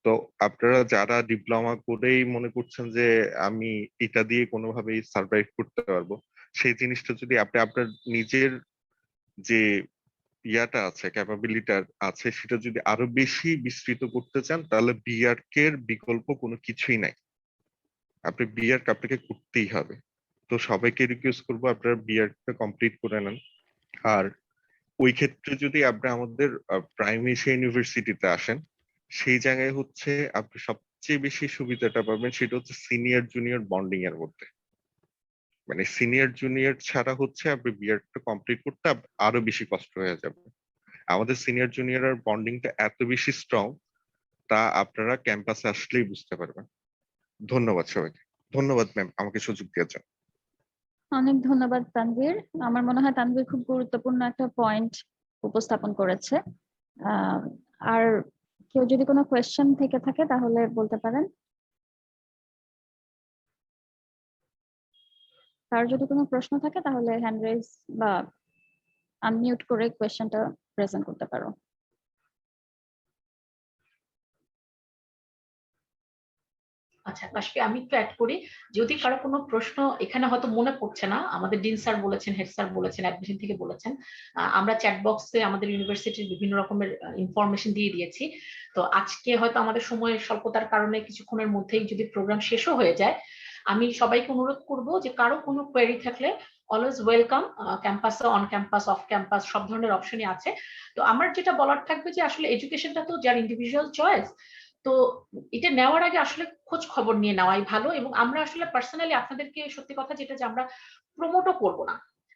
তো আপনারা যারা ডিপ্লোমা করেই মনে করছেন যে আমি এটা দিয়ে কোনোভাবেই সার্ভাইভ করতে পারবো, সেই জিনিসটা যদি আপনি আপনার নিজের যে ইয়াটা আছে, ক্যাপাবিলিটি আছে, সেটা যদি আরো বেশি বিস্তৃত করতে চান, তাহলে বিআর কে এর বিকল্প কোনো কিছুই নাই। আপনি বিআর আপনাকে করতেই হবে। তো সবাইকে রিকোয়েস্ট করবো আপনারা বিআর টা কমপ্লিট করে নেন। আর ওই ক্ষেত্রে যদি আপনি আমাদের প্রাইম এশিয়া ইউনিভার্সিটিতে আসেন, সেই জায়গায় হচ্ছে আপনি সবচেয়ে বেশি সুবিধাটা পাবেন, সেটা হচ্ছে সিনিয়র জুনিয়র বন্ডিং এর মধ্যে। মানে সিনিয়র জুনিয়র ছাড়া হচ্ছে আপনি বিআরটা কমপ্লিট করতে আরো বেশি কষ্ট হয়ে যাবে। আমাদের সিনিয়র জুনিয়র আর বন্ডিংটা এত বেশি স্ট্রং, তা আপনারা ক্যাম্পাসে আসলেই বুঝতে পারবেন। ধন্যবাদ সবাইকে। ধন্যবাদ ম্যাম আমাকে সুযোগ দেওয়ার জন্য।
অনেক ধন্যবাদ তানভীর। আমার মনে হয় তানভীর খুব গুরুত্বপূর্ণ একটা পয়েন্ট উপস্থাপন করেছে। আর কেউ যদি কোনো কোয়েশ্চেন থেকে থাকে তাহলে বলতে পারেন। কার যদি কোনো প্রশ্ন থাকে তাহলে হ্যান্ড রেজ বা আনমিউট করে কোয়েশ্চেনটা প্রেজেন্ট করতে পারো।
আচ্ছা কাশফি, আমি একটু অ্যাড করি, যদি কারো কোনো প্রশ্ন এখানে হয়তো মনে পড়ছে না, আমাদের ডিন স্যার বলেছেন, হেড স্যার বলেছেন, অ্যাডমিশন থেকে বলেছেন, আমরা চ্যাট বক্সে আমাদের ইউনিভার্সিটির বিভিন্ন রকমের ইনফরমেশন দিয়ে দিয়েছি। তো আজকে হয়তো আমাদের সময়ের স্বল্পতার কারণে কিছুক্ষণের মধ্যেই যদি প্রোগ্রাম শেষও হয়ে যায়, আমি সবাইকে অনুরোধ করব যে কারো কোনো কোয়েরি থাকলে অলওয়েজ ওয়েলকাম। ক্যাম্পাসে, অন ক্যাম্পাস, অফ ক্যাম্পাস সব ধরনের অপশনই আছে। তো আমার যেটা বলার থাকবে যে আসলে এডুকেশনটা তো যার ইন্ডিভিজুয়াল চয়েস, তো এটা নেওয়ার আগে আসলে খোঁজ খবর নিয়ে নেওয়াই ভালো। এবং আমরা আসলে পার্সোনালি আপনাদেরকে সত্যি কথা যেটা, যে আমরা প্রমোটও করবো না,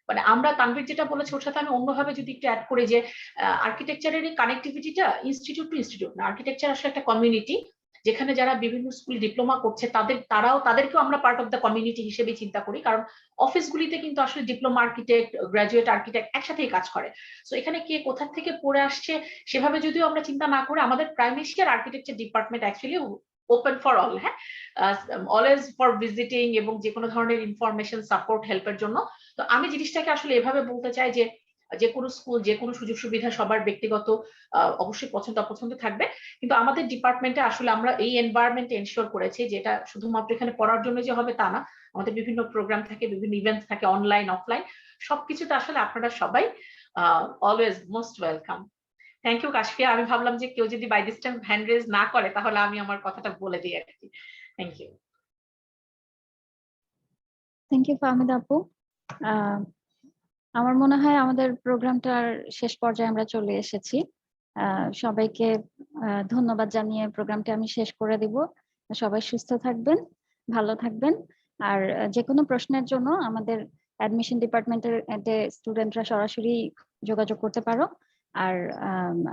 মানে আমরা তানভীর যেটা বলেছে ওর সাথে আমি অন্যভাবে যদি একটু অ্যাড করি যে আর্কিটেকচারের এই কানেক্টিভিটিটা ইনস্টিটিউট টু ইনস্টিটিউট না, আর্কিটেকচার আসলে একটা কমিউনিটি, যেখানে যারা বিভিন্ন স্কুল ডিপ্লোমা করছে তাদেরকেও আমরা পার্ট অফ দ্য কমিউনিটি হিসেবে চিন্তা করি। কারণ অফিসগুলিতে কিন্তু আসলে ডিপ্লোমা আর্কিটেক্ট, গ্রাজুয়েট আর্কিটেক্ট একসাথেই কাজ করে। তো এখানে কে কোথা থেকে পড়ে আসছে সেভাবে যদিও আমরা চিন্তা না করে, আমাদের প্রাইম এশিয়ার architecture department actually open for all, হ্যাঁ, অলওয়েজ ফর ভিজিটিং এবং যে কোনো ধরনের ইনফরমেশন, সাপোর্ট, হেল্পের জন্য। তো আমি জিনিসটাকে আসলে এভাবে বলতে চাই যে যে কোনো স্কুল, যে কোনো সুযোগ সুবিধা সবার ব্যক্তিগত অবশ্যই পছন্দ অপছন্দ থাকবে, কিন্তু আমাদের ডিপার্টমেন্টে আসলে আমরা এই এনভায়রনমেন্টে এনশিওর করেছি যে এটা শুধুমাত্র এখানে পড়ার জন্য যে হবে তা না, আমাদের বিভিন্ন প্রোগ্রাম থাকে, বিভিন্ন ইভেন্টস থাকে, অনলাইন অফলাইন সবকিছুতে আসলে আপনারা সবাই always most welcome. Thank you Kashfia. আমি ভাবলাম যে কেউ যদি by this time hand raise না করে তাহলে আমি আমার কথাটা বলে দিই আর কি। Thank you.
Thank you Fahmida আপু। আমার মনে হয় আমাদের প্রোগ্রামটার শেষ পর্যায়ে আমরা চলে এসেছি। সবাইকে ধন্যবাদ জানিয়ে প্রোগ্রামটা আমি শেষ করে দিব। সবাই সুস্থ থাকবেন, ভালো থাকবেন। আর যে কোনো প্রশ্নের জন্য আমাদের অ্যাডমিশন ডিপার্টমেন্টের স্টুডেন্টরা সরাসরি যোগাযোগ করতে পারো। আর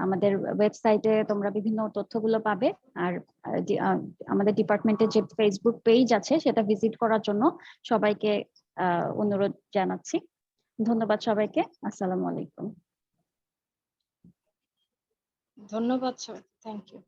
আমাদের ওয়েবসাইটে তোমরা বিভিন্ন তথ্যগুলো পাবে। আর আমাদের ডিপার্টমেন্টের যে ফেসবুক পেজ আছে সেটা ভিজিট করার জন্য সবাইকে অনুরোধ জানাচ্ছি। ধন্যবাদ সবাইকে। আসসালামু আলাইকুম।
ধন্যবাদ স্যার, থ্যাংক ইউ।